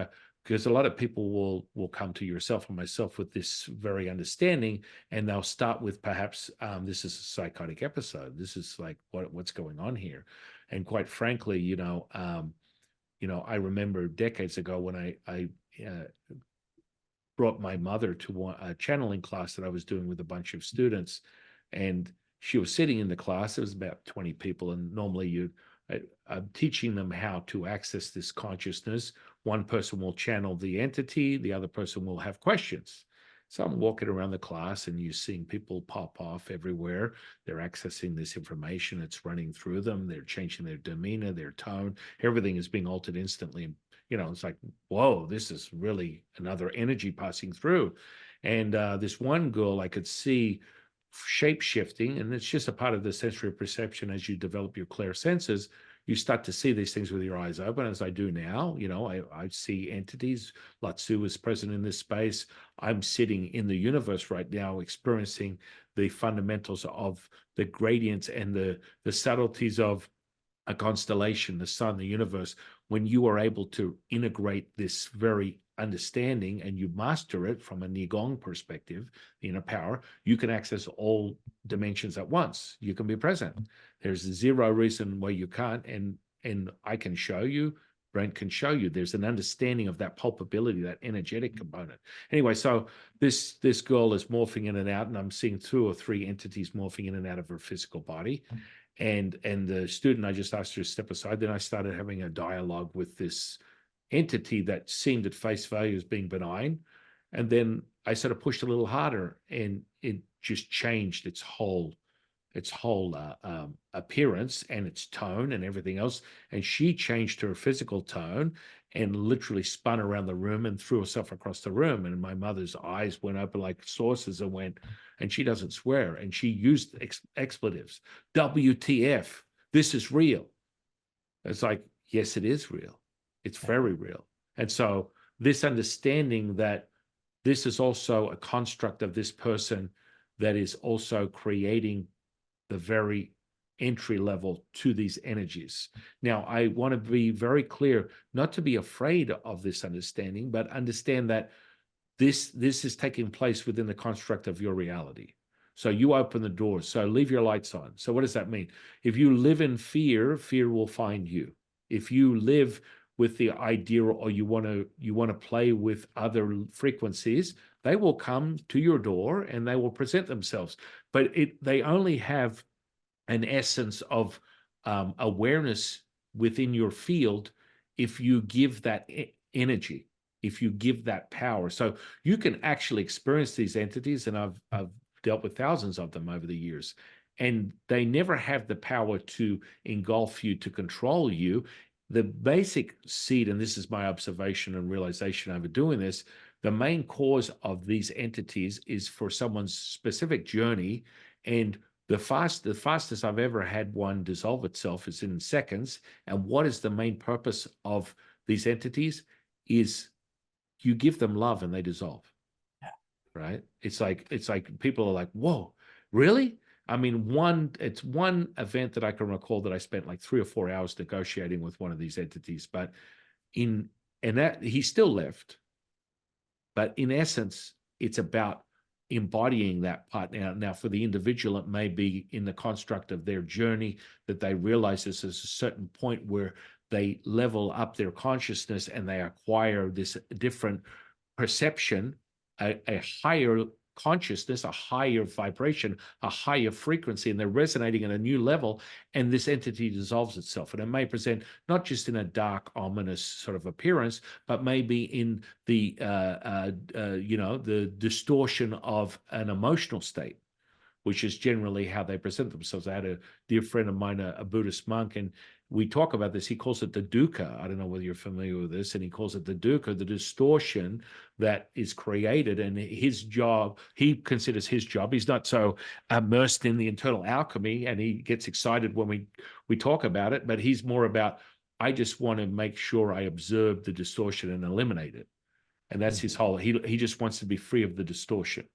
because a lot of people will come to yourself and myself with this very understanding, and they'll start with perhaps this is a psychotic episode. This is like what's going on here. And quite frankly, I remember decades ago when I brought my mother to a channeling class that I was doing with a bunch of students, and she was sitting in the class. It was about 20 people, and normally I'm teaching them how to access this consciousness. One person will channel the entity, the other person will have questions. So I'm walking around the class, and you're seeing people pop off everywhere. They're accessing this information. It's running through them. They're changing their demeanor, their tone. Everything is being altered instantly. It's like, whoa, this is really another energy passing through. And this one girl, I could see shape shifting, and it's just a part of the sensory perception. As you develop your clear senses, you start to see these things with your eyes open, as I do now. I see entities. Latsu is present in this space. I'm sitting in the universe right now, experiencing the fundamentals of the gradients and the subtleties of a constellation, the sun, the universe. When you are able to integrate this very understanding and you master it from a Neigong perspective, the inner power, you can access all dimensions at once. You can be present. There's zero reason why you can't, and I can show you, Brent can show you. There's an understanding of that pulpability, that energetic component. Anyway, so this girl is morphing in and out, and I'm seeing 2 or 3 entities morphing in and out of her physical body. And the student, I just asked her to step aside. Then I started having a dialogue with this entity that seemed at face value as being benign. And then I sort of pushed a little harder, and it just changed its whole appearance and its tone and everything else. And she changed her physical tone and literally spun around the room and threw herself across the room. And my mother's eyes went open like saucers and went, and she doesn't swear. And she used expletives. WTF, this is real. It's like, yes, it is real. It's very real. And so this understanding that this is also a construct of this person that is also creating the very entry level to these energies. Now, I want to be very clear, not to be afraid of this understanding, but understand that this is taking place within the construct of your reality. So you open the doors. So leave your lights on. So what does that mean? If you live in fear, fear will find you. If you live with the idea, or you want to play with other frequencies, they will come to your door and they will present themselves. But they only have an essence of awareness within your field if you give that energy, if you give that power. So you can actually experience these entities, and I've dealt with thousands of them over the years, and they never have the power to engulf you, to control you. The basic seed, and this is my observation and realization over doing this, the main cause of these entities is for someone's specific journey. And the fastest I've ever had one dissolve itself is in seconds. And what is the main purpose of these entities? Is you give them love and they dissolve. Right? It's like people are like, whoa, really? I mean, it's one event that I can recall that I spent like 3 or 4 hours negotiating with one of these entities, but and that he still left. But in essence, it's about embodying that part. Now, for the individual, it may be in the construct of their journey that they realize there's a certain point where they level up their consciousness and they acquire this different perception, a higher consciousness, a higher vibration, a higher frequency, and they're resonating at a new level, and this entity dissolves itself. And it may present not just in a dark, ominous sort of appearance, but maybe in the the distortion of an emotional state, which is generally how they present themselves. I had a dear friend of mine, a Buddhist monk, and we talk about this. He calls it the dukkha. I don't know whether you're familiar with this, and he calls it the dukkha, the distortion that is created. And his job, he considers his job, he's not so immersed in the internal alchemy, and he gets excited when we talk about it, but he's more about, I just want to make sure I observe the distortion and eliminate it. And that's his whole, he just wants to be free of the distortion.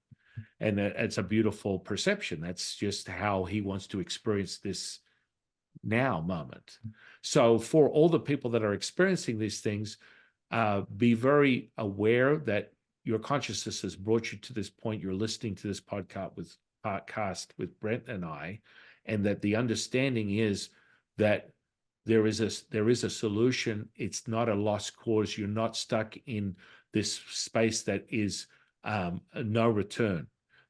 And it's a beautiful perception. That's just how he wants to experience this now moment. So for all the people that are experiencing these things, be very aware that your consciousness has brought you to this point. You're listening to this podcast with Brent and I, and that the understanding is that there is a solution. It's not a lost cause. You're not stuck in this space that is no return,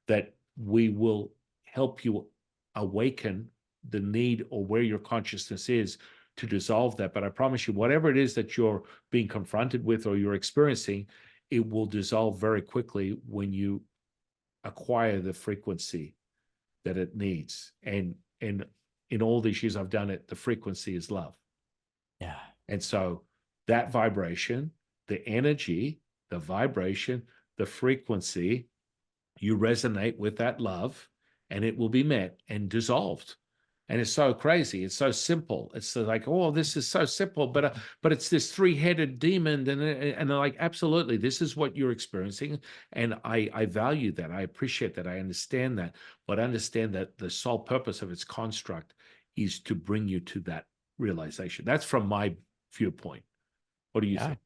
that we will help you awaken the need or where your consciousness is to dissolve that. But I promise you, whatever it is that you're being confronted with or you're experiencing, it will dissolve very quickly when you acquire the frequency that it needs. And in all these years I've done it, the frequency is love. Yeah. And so that vibration, the energy, the vibration, the frequency, you resonate with that love, and it will be met and dissolved. And it's so crazy. It's so simple. It's like, oh, this is so simple, but it's this three-headed demon, and they're like, absolutely, this is what you're experiencing, and I value that. I appreciate that. I understand that, but understand that the sole purpose of its construct is to bring you to that realization. That's from my viewpoint. What do you think?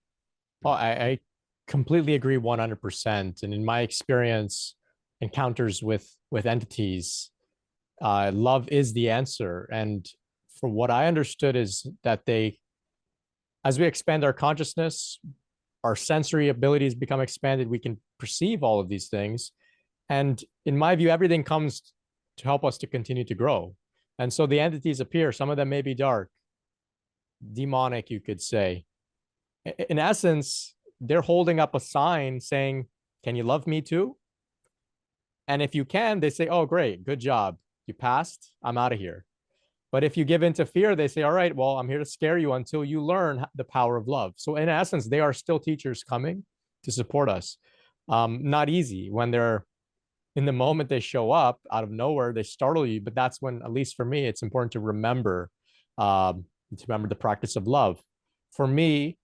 Well, I completely agree 100%. And in my experience, encounters with entities, love is the answer. And from what I understood is that as we expand our consciousness, our sensory abilities become expanded. We can perceive all of these things. And in my view, everything comes to help us to continue to grow. And so the entities appear. Some of them may be dark, demonic, you could say. In essence, they're holding up a sign saying, can you love me too? And if you can, they say, oh, great, good job. you passed, I'm out of here. But if you give into fear, they say, all right, well, I'm here to scare you until you learn the power of love. So in essence, they are still teachers coming to support us. Not easy when they're in the moment they show up out of nowhere, they startle you. But that's when, at least for me, it's important to remember the practice of love. For me,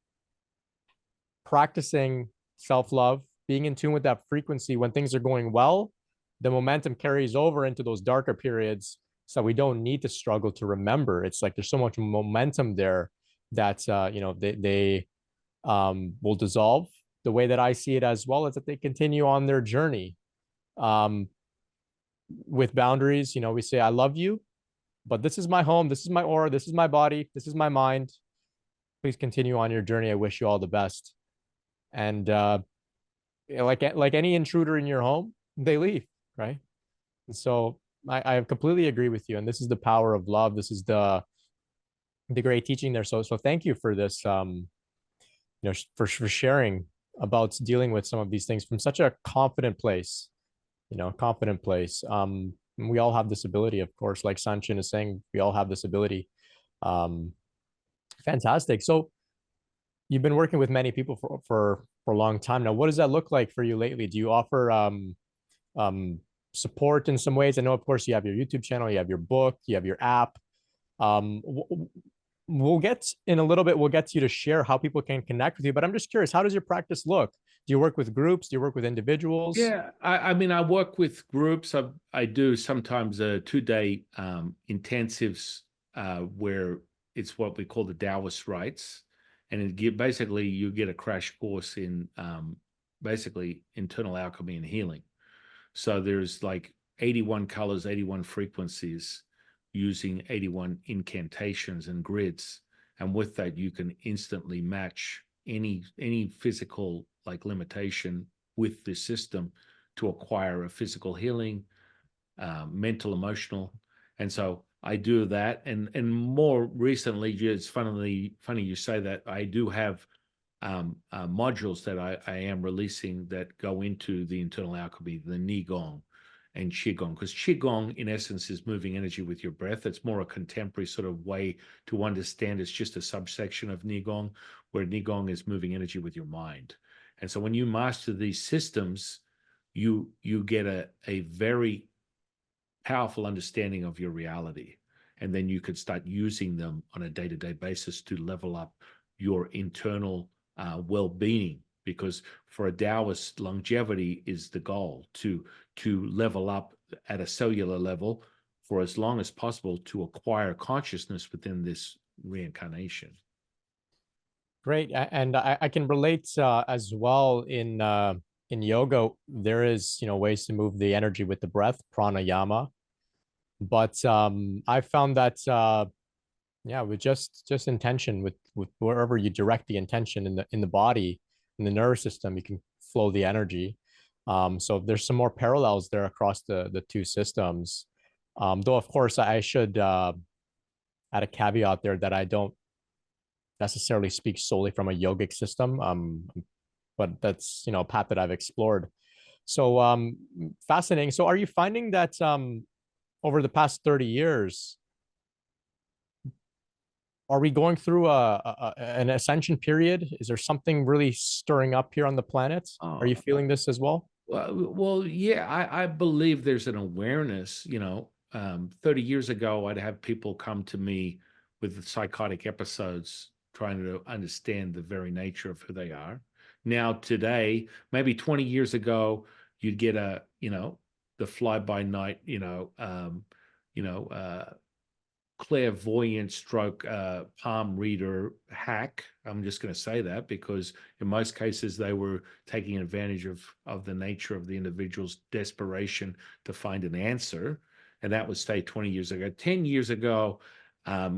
practicing self-love, being in tune with that frequency when things are going well, the momentum carries over into those darker periods. So we don't need to struggle to remember. It's like there's so much momentum there that they will dissolve. The way that I see it as well is that they continue on their journey um, with boundaries. We say, I love you, but this is my home. This is my aura. This is my body. This is my mind. Please continue on your journey. I wish you all the best. And like any intruder in your home, they leave, right? And so I completely agree with you. And this is the power of love. This is the great teaching there. So thank you for this. For sharing about dealing with some of these things from such a confident place. Confident place. We all have this ability, of course. Like San Qing is saying, we all have this ability. Fantastic. So you've been working with many people for a long time now. What does that look like for you lately? Do you offer support in some ways? I know, of course, you have your YouTube channel, you have your book, you have your app. We'll get in a little bit, we'll get to you to share how people can connect with you. But I'm just curious, how does your practice look? Do you work with groups? Do you work with individuals? Yeah, I mean, I work with groups. I do sometimes 2-day intensives where it's what we call the Daoist rites. And basically you get a crash course in basically internal alchemy and healing. So there's like 81 colors, 81 frequencies using 81 incantations and grids. And with that, you can instantly match any physical like limitation with this system to acquire a physical healing, mental, emotional. And so I do that. And more recently, it's funny you say that, I do have modules that I am releasing that go into the internal alchemy, the Neigong and Qigong, because Qigong in essence is moving energy with your breath. It's more a contemporary sort of way to understand. It's just a subsection of Neigong, where Neigong is moving energy with your mind. And so when you master these systems, you get a very powerful understanding of your reality. And then you could start using them on a day-to-day basis to level up your internal well-being. Because for a Taoist, longevity is the goal, to level up at a cellular level for as long as possible to acquire consciousness within this reincarnation. Great. And I can relate as well in yoga. There is, ways to move the energy with the breath, pranayama. But I found that with just intention, with wherever you direct the intention in the body, in the nervous system, you can flow the energy. So there's some more parallels there across the two systems. Though of course I should add a caveat there that I don't necessarily speak solely from a yogic system. But that's a path that I've explored. So fascinating. So are you finding that over the past 30 years, are we going through an ascension period? Is there something really stirring up here on the planet? Are you feeling this as well? Well, yeah, I believe there's an awareness. 30 years ago, I'd have people come to me with psychotic episodes, trying to understand the very nature of who they are. Now, today, maybe 20 years ago, you'd get the fly-by-night, clairvoyant stroke palm reader hack. I'm just going to say that because in most cases they were taking advantage of the nature of the individual's desperation to find an answer. And that was, say, 20 years ago. 10 years ago,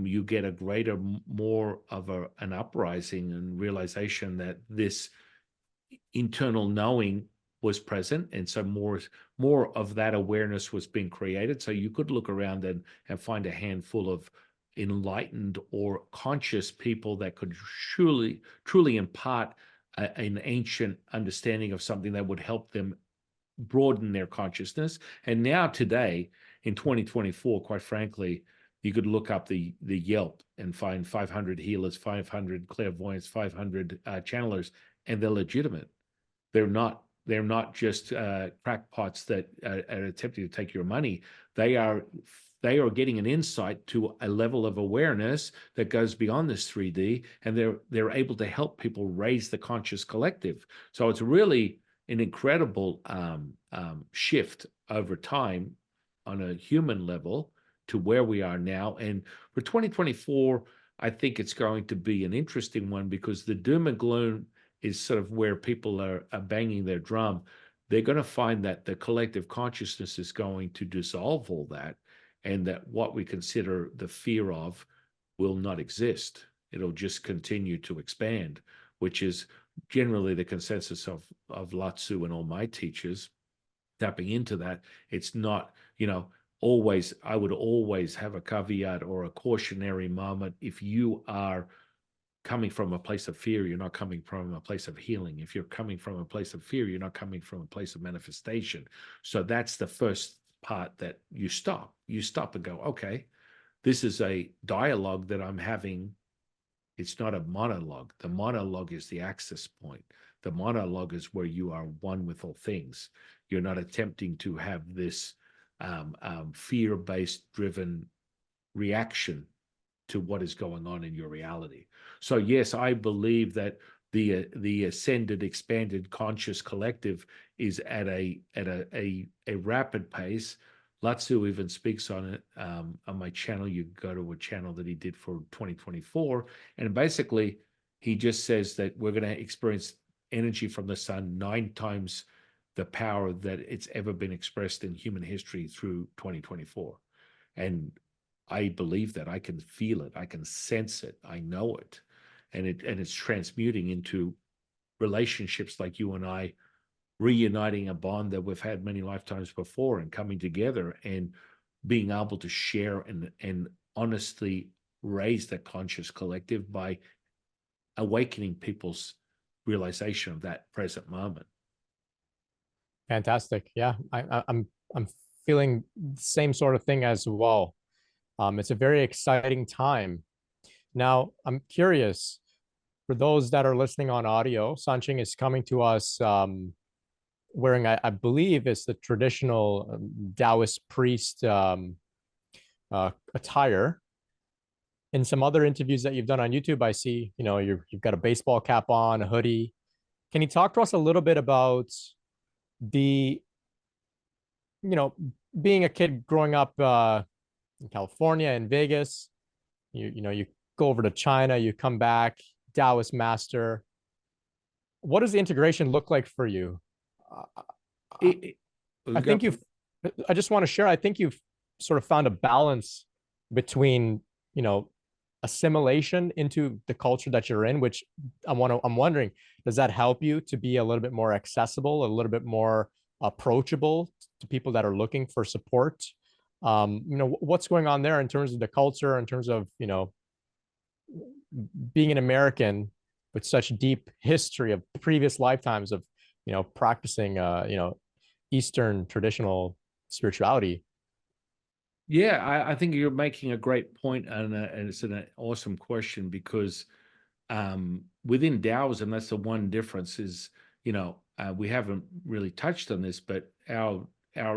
you get a greater, more of an uprising and realization that this internal knowing was present, and so more of that awareness was being created. So you could look around and find a handful of enlightened or conscious people that could truly impart an ancient understanding of something that would help them broaden their consciousness. And now today, in 2024, quite frankly, you could look up the Yelp and find 500 healers, 500 clairvoyants, 500 channelers, and they're legitimate. They're not just crackpots that are attempting to take your money. They are getting an insight to a level of awareness that goes beyond this 3D, and they're able to help people raise the conscious collective. So it's really an incredible shift over time on a human level to where we are now. And for 2024, I think it's going to be an interesting one, because the doom and gloom is sort of where people are banging their drum. They're going to find that the collective consciousness is going to dissolve all that, and that what we consider the fear of will not exist. It'll just continue to expand, which is generally the consensus of Lao Tzu and all my teachers. Tapping into that, it's not, always, I would always have a caveat or a cautionary moment. If you are coming from a place of fear, you're not coming from a place of healing. If you're coming from a place of fear, you're not coming from a place of manifestation. So that's the first part, that you stop and go, okay, this is a dialogue that I'm having. It's not a monologue. The monologue is the access point. The monologue is where you are one with all things. You're not attempting to have this fear-based driven reaction to what is going on in your reality. So yes, I believe that the ascended, expanded conscious collective is at a rapid pace. Lao Tzu even speaks on it on my channel. You go to a channel that he did for 2024, and basically he just says that we're going to experience energy from the sun 9 times the power that it's ever been expressed in human history through 2024. And I believe that. I can feel it. I can sense it. I know it. And it's transmuting into relationships like you and I, reuniting a bond that we've had many lifetimes before, and coming together and being able to share and honestly raise the conscious collective by awakening people's realization of that present moment. Fantastic. Yeah, I'm feeling the same sort of thing as well. It's a very exciting time. Now, I'm curious, for those that are listening on audio, San Qing is coming to us wearing, I believe, is the traditional Daoist priest attire. In some other interviews that you've done on YouTube, I see, you've got a baseball cap on, a hoodie. Can you talk to us a little bit about the, being a kid growing up in California and Vegas, you go over to China, you come back, Taoist master. What does the integration look like for you? I think I just want to share, I think you've sort of found a balance between, assimilation into the culture that you're in, which I'm wondering, does that help you to be a little bit more accessible, a little bit more approachable to people that are looking for support? What's going on there in terms of the culture, in terms of, being an American with such deep history of previous lifetimes of, practicing, Eastern traditional spirituality? Yeah, I think you're making a great point, and it's an awesome question, because within Taoism, that's the one difference is, we haven't really touched on this, but our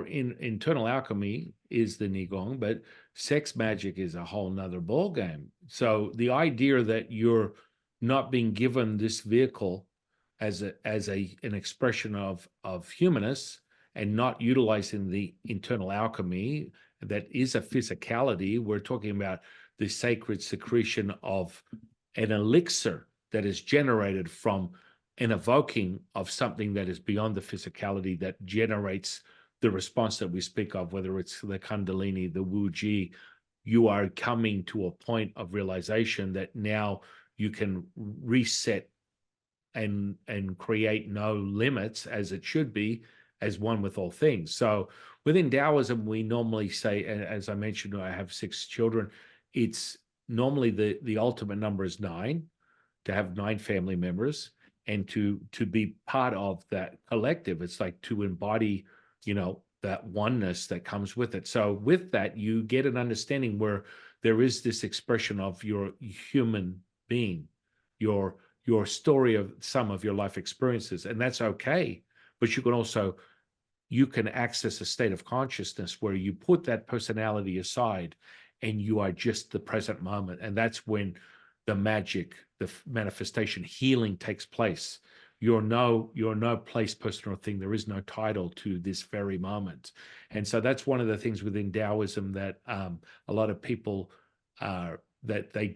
internal alchemy is the Neigong, but sex magic is a whole nother ball game. So the idea that you're not being given this vehicle as an expression of humanness, and not utilizing the internal alchemy that is a physicality. We're talking about the sacred secretion of an elixir that is generated from an evoking of something that is beyond the physicality, that generates the response that we speak of, whether it's the Kundalini, the Wu Ji. You are coming to a point of realization that now you can reset and create no limits, as it should be, as one with all things. So within Taoism, we normally say, as I mentioned, I have 6 children. It's normally the ultimate number is 9, to have 9 family members, and to be part of that collective. It's like to embody, that oneness that comes with it. So with that, you get an understanding where there is this expression of your human being, your story of some of your life experiences, and that's okay. But you can access a state of consciousness where you put that personality aside and you are just the present moment. And that's when the magic, the manifestation, healing takes place. You're no place, person, or thing. There is no title to this very moment. And so that's one of the things within Taoism that a lot of people that they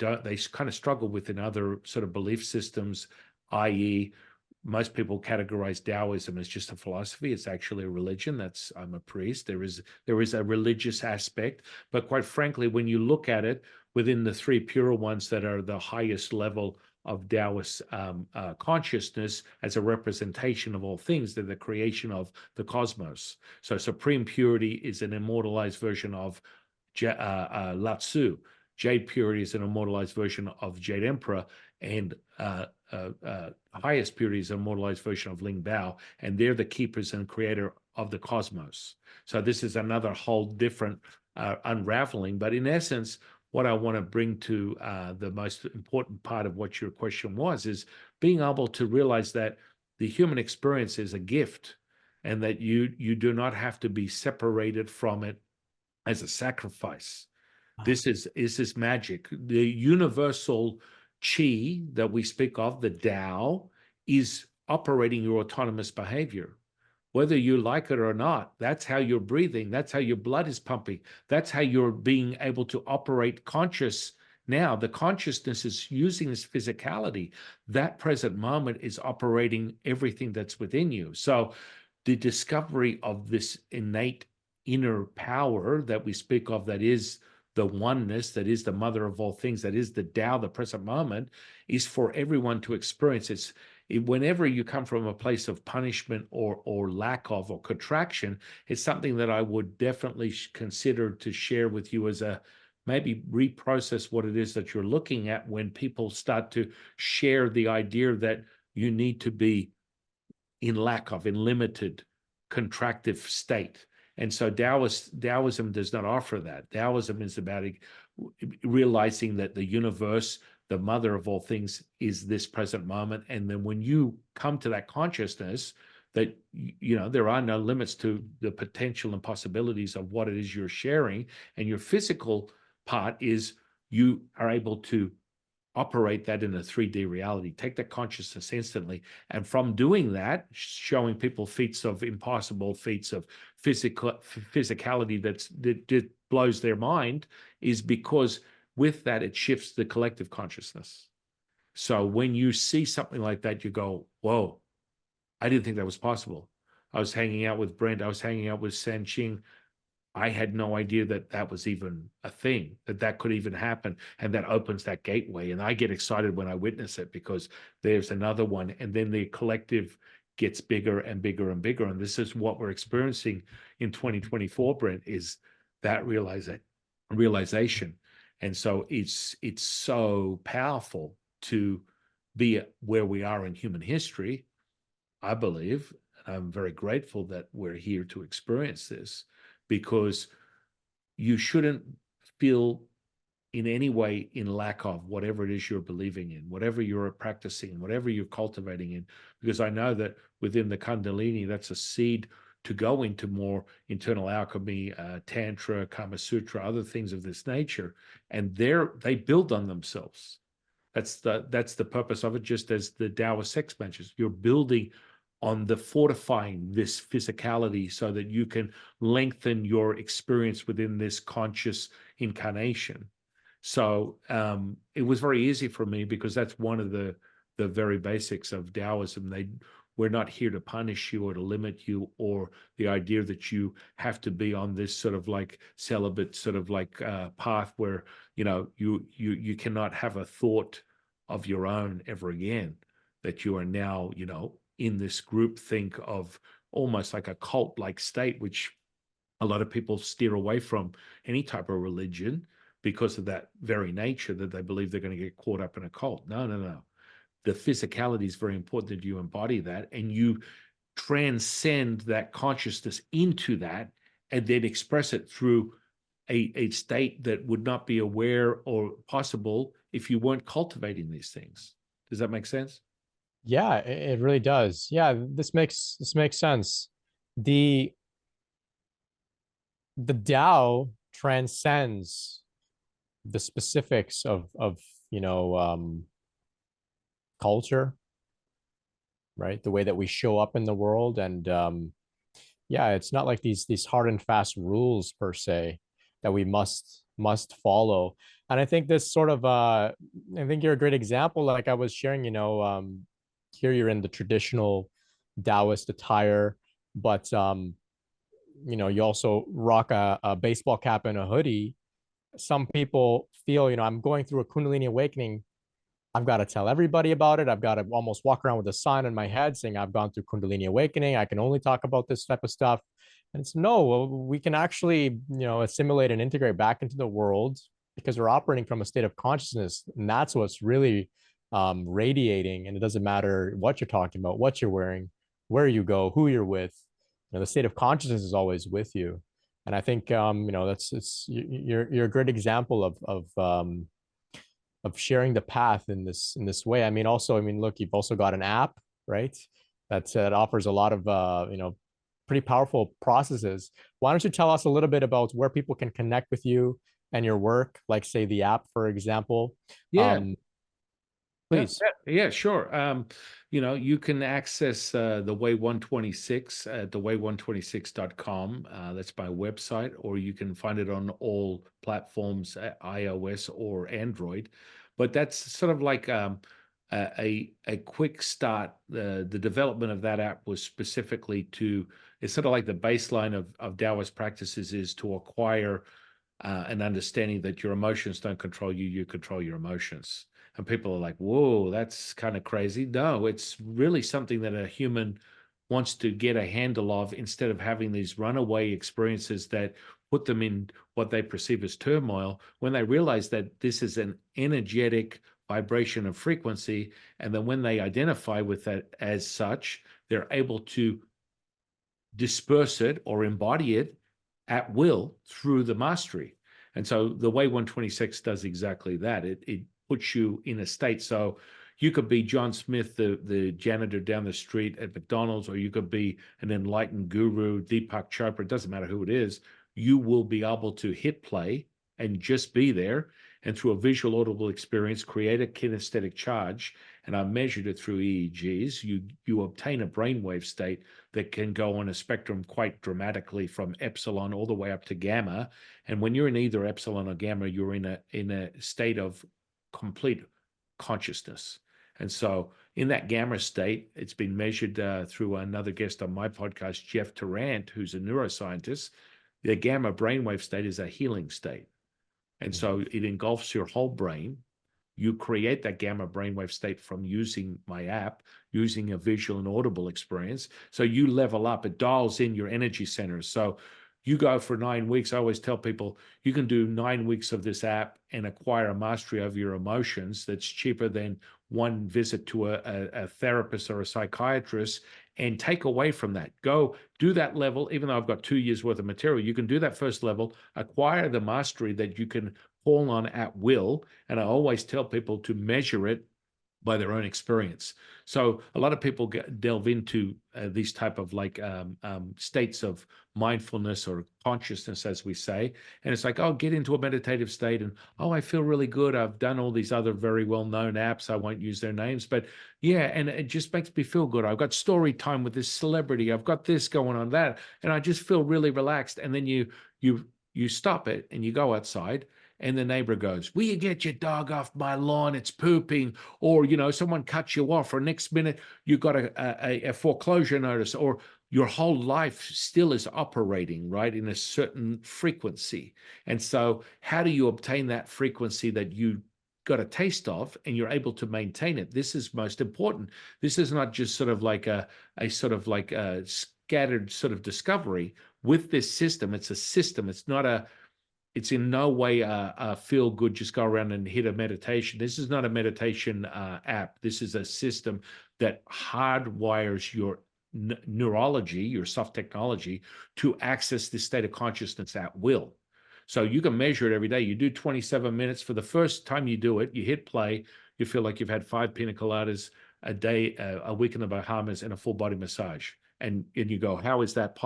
kind of struggle with in other sort of belief systems, i.e., most people categorize Taoism as just a philosophy. It's actually a religion. I'm a priest. There is a religious aspect, but quite frankly, when you look at it within the three pure ones that are the highest level of Taoist consciousness as a representation of all things, they're the creation of the cosmos. So supreme purity is an immortalized version of Lao Tzu. Jade purity is an immortalized version of Jade Emperor, and highest purity is an immortalized version of Ling Bao, and they're the keepers and creator of the cosmos. So this is another whole different unraveling. But in essence, what I want to bring to the most important part of what your question was is being able to realize that the human experience is a gift, and that you do not have to be separated from it as a sacrifice. This is magic. The universal qi that we speak of, the Tao, is operating your autonomous behavior. Whether you like it or not, that's how you're breathing. That's how your blood is pumping. That's how you're being able to operate conscious. Now, the consciousness is using this physicality. That present moment is operating everything that's within you. So the discovery of this innate inner power that we speak of, that is the oneness, that is the mother of all things, that is the Tao, the present moment, is for everyone to experience. Whenever you come from a place of punishment or lack of or contraction, it's something that I would definitely consider to share with you as a maybe reprocess what it is that you're looking at when people start to share the idea that you need to be in lack of, in limited, contractive state. And so Taoism does not offer that. Taoism is about realizing that the universe, the mother of all things, is this present moment. And then when you come to that consciousness that, there are no limits to the potential and possibilities of what it is you're sharing, and your physical part is you are able to operate that in a 3D reality, take that consciousness instantly. And from doing that, showing people feats of impossible, feats of physicality that blows their mind, is because with that, it shifts the collective consciousness. So when you see something like that, you go, whoa, I didn't think that was possible. I was hanging out with Brent. I was hanging out with San Qing. I had no idea that that was even a thing, that could even happen. And that opens that gateway. And I get excited when I witness it, because there's another one. And then the collective gets bigger and bigger and bigger. And this is what we're experiencing in 2024, Brent, is that realization. And so it's so powerful to be where we are in human history, I believe. And I'm very grateful that we're here to experience this, because you shouldn't feel in any way in lack of whatever it is you're believing in, whatever you're practicing, whatever you're cultivating in. Because I know that within the Kundalini, that's a seed to go into more internal alchemy, Tantra, Kama Sutra, other things of this nature. And they build on themselves. That's the purpose of it, just as the Taoist sex matches. You're building on the fortifying this physicality so that you can lengthen your experience within this conscious incarnation. So it was very easy for me, because that's one of the very basics of Taoism. We're not here to punish you or to limit you, or the idea that you have to be on this sort of like celibate sort of like path where, you cannot have a thought of your own ever again, that you are now, in this group think of almost like a cult-like state, which a lot of people steer away from any type of religion because of that very nature, that they believe they're going to get caught up in a cult. No. The physicality is very important, that you embody that, and you transcend that consciousness into that and then express it through a state that would not be aware or possible if you weren't cultivating these things. Does that make sense? Yeah, it really does. Yeah, this makes sense. The the Tao transcends the specifics of culture, right? The way that we show up in the world, and yeah, it's not like these hard and fast rules per se that we must follow. And I think this sort of I think you're a great example. Like I was sharing, here you're in the traditional Taoist attire, but you also rock a baseball cap and a hoodie. Some people feel, I'm going through a Kundalini awakening. I've got to tell everybody about it. I've got to almost walk around with a sign in my head saying I've gone through Kundalini awakening. I can only talk about this type of stuff. And it's no, we can actually, assimilate and integrate back into the world because we're operating from a state of consciousness. And that's what's really radiating. And it doesn't matter what you're talking about, what you're wearing, where you go, who you're with. The state of consciousness is always with you. And I think, you're a great example of sharing the path in this way. Look, you've also got an app, right? That offers a lot of pretty powerful processes. Why don't you tell us a little bit about where people can connect with you and your work, like say the app, for example? Yeah. Please. Yeah, sure. You can access the Way 126 at theway126.com. That's my website, or you can find it on all platforms, iOS or Android. But that's sort of like a quick start. The development of that app was specifically it's sort of like the baseline of Taoist practices is to acquire an understanding that your emotions don't control you, you control your emotions. And people are like, whoa, that's kind of crazy. No, it's really something that a human wants to get a handle of instead of having these runaway experiences that put them in what they perceive as turmoil when they realize that this is an energetic vibration of frequency. And then when they identify with that as such, they're able to disperse it or embody it at will through the mastery. And so the Way 126 does exactly that. It puts you in a state. So you could be John Smith, the janitor down the street at McDonald's, or you could be an enlightened guru, Deepak Chopra. It doesn't matter who it is. You will be able to hit play and just be there. And through a visual audible experience, create a kinesthetic charge. And I measured it through EEGs. You obtain a brainwave state that can go on a spectrum quite dramatically from epsilon all the way up to gamma. And when you're in either epsilon or gamma, you're in a state of complete consciousness. And so in that gamma state, it's been measured through another guest on my podcast, Jeff Tarrant, who's a neuroscientist. The gamma brainwave state is a healing state. And so it engulfs your whole brain. You create that gamma brainwave state from using my app, using a visual and audible experience. So you level up, it dials in your energy centers. So you go for 9 weeks. I always tell people you can do 9 weeks of this app and acquire a mastery of your emotions that's cheaper than one visit to a therapist or a psychiatrist, and take away from that. Go do that level, even though I've got 2 years worth of material. You can do that first level, acquire the mastery that you can call on at will. And I always tell people to measure it by their own experience. So a lot of people delve into these type of states of mindfulness or consciousness, as we say. And it's like, oh, get into a meditative state. And, oh, I feel really good. I've done all these other very well-known apps. I won't use their names. But yeah, and it just makes me feel good. I've got story time with this celebrity. I've got this going on, that. And I just feel really relaxed. And then you stop it and you go outside. And the neighbor goes, will you get your dog off my lawn? It's pooping. Or, someone cuts you off, or next minute you got a foreclosure notice, or your whole life still is operating, right, in a certain frequency. And so how do you obtain that frequency that you got a taste of and you're able to maintain it? This is most important. This is not just sort of like a scattered sort of discovery. With this system, it's a system. It's in no way a feel good, just go around and hit a meditation. This is not a meditation app. This is a system that hardwires neurology, your soft technology, to access this state of consciousness at will. So you can measure it every day. You do 27 minutes. For the first time you do it, you hit play, you feel like you've had 5 pina coladas a day, a week in the Bahamas, and a full body massage. And you go, how is that?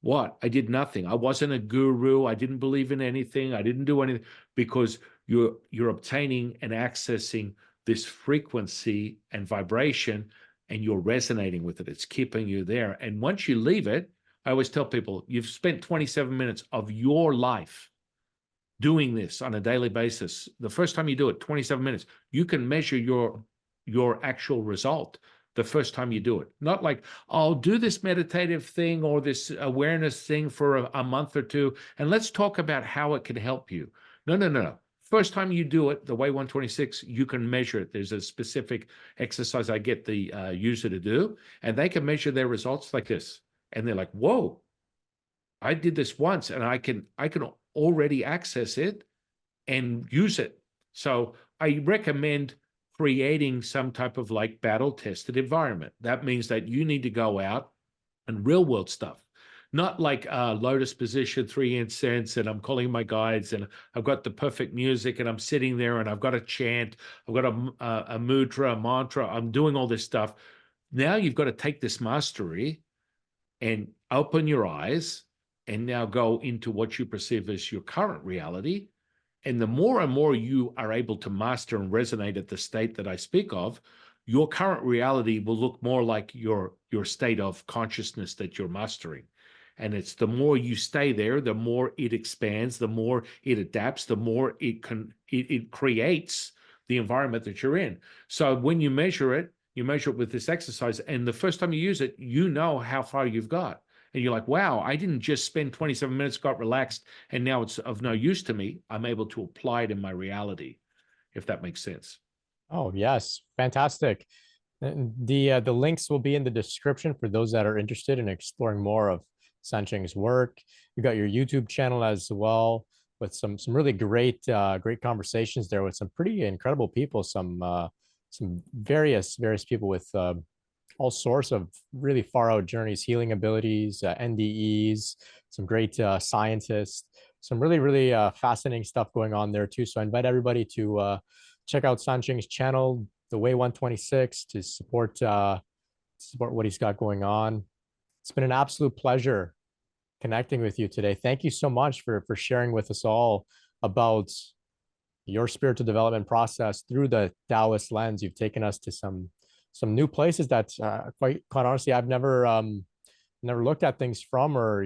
What? I did nothing. I wasn't a guru. I didn't believe in anything. I didn't do anything, because you're obtaining and accessing this frequency and vibration, and you're resonating with it. It's keeping you there. And once you leave it, I always tell people, you've spent 27 minutes of your life doing this on a daily basis. The first time you do it, 27 minutes, you can measure your actual result the first time you do it. Not like, I'll do this meditative thing or this awareness thing for a month or two, and let's talk about how it can help you. No. First time you do it, the way 126, you can measure it. There's a specific exercise I get the user to do, and they can measure their results like this. And they're like, whoa, I did this once, and I can already access it and use it. So I recommend creating some type of like battle-tested environment. That means that you need to go out and real-world stuff. Not like lotus position, 3 incense, and I'm calling my guides, and I've got the perfect music, and I'm sitting there, and I've got a chant, I've got a mudra, a mantra, I'm doing all this stuff. Now you've got to take this mastery and open your eyes and now go into what you perceive as your current reality. And the more and more you are able to master and resonate at the state that I speak of, your current reality will look more like your state of consciousness that you're mastering. And it's the more you stay there, the more it expands, the more it adapts, the more it creates the environment that you're in. So when you measure it with this exercise, and the first time you use it, you know how far you've got. And you're like, wow, I didn't just spend 27 minutes, got relaxed, and now it's of no use to me. I'm able to apply it in my reality, if that makes sense. Oh, yes. Fantastic. And the links will be in the description for those that are interested in exploring more of San Qing's work. You got your YouTube channel as well, with some really great great conversations there with some pretty incredible people, some various people with all sorts of really far out journeys, healing abilities, NDEs, some great scientists, some really fascinating stuff going on there too. So I invite everybody to check out San Qing's channel, The Way 126, to support what he's got going on. It's been an absolute pleasure connecting with you today. Thank you so much for sharing with us all about your spiritual development process through the Taoist lens. You've taken us to some new places that quite honestly I've never looked at things from, or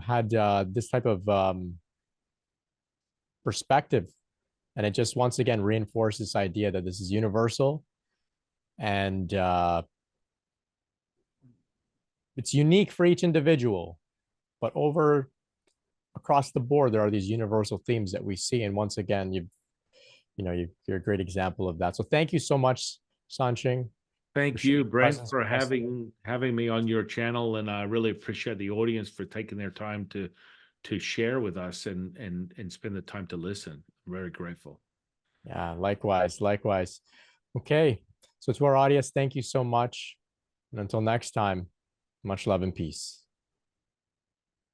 had this type of perspective. And it just once again reinforces this idea that this is universal, and it's unique for each individual, but across the board, there are these universal themes that we see. And once again, you're a great example of that. So thank you so much, San Qing. Thank you, Brent, for having me on your channel, and I really appreciate the audience for taking their time to share with us and spend the time to listen. I'm very grateful. Yeah, likewise. Okay, so to our audience, thank you so much, and until next time, much love and peace.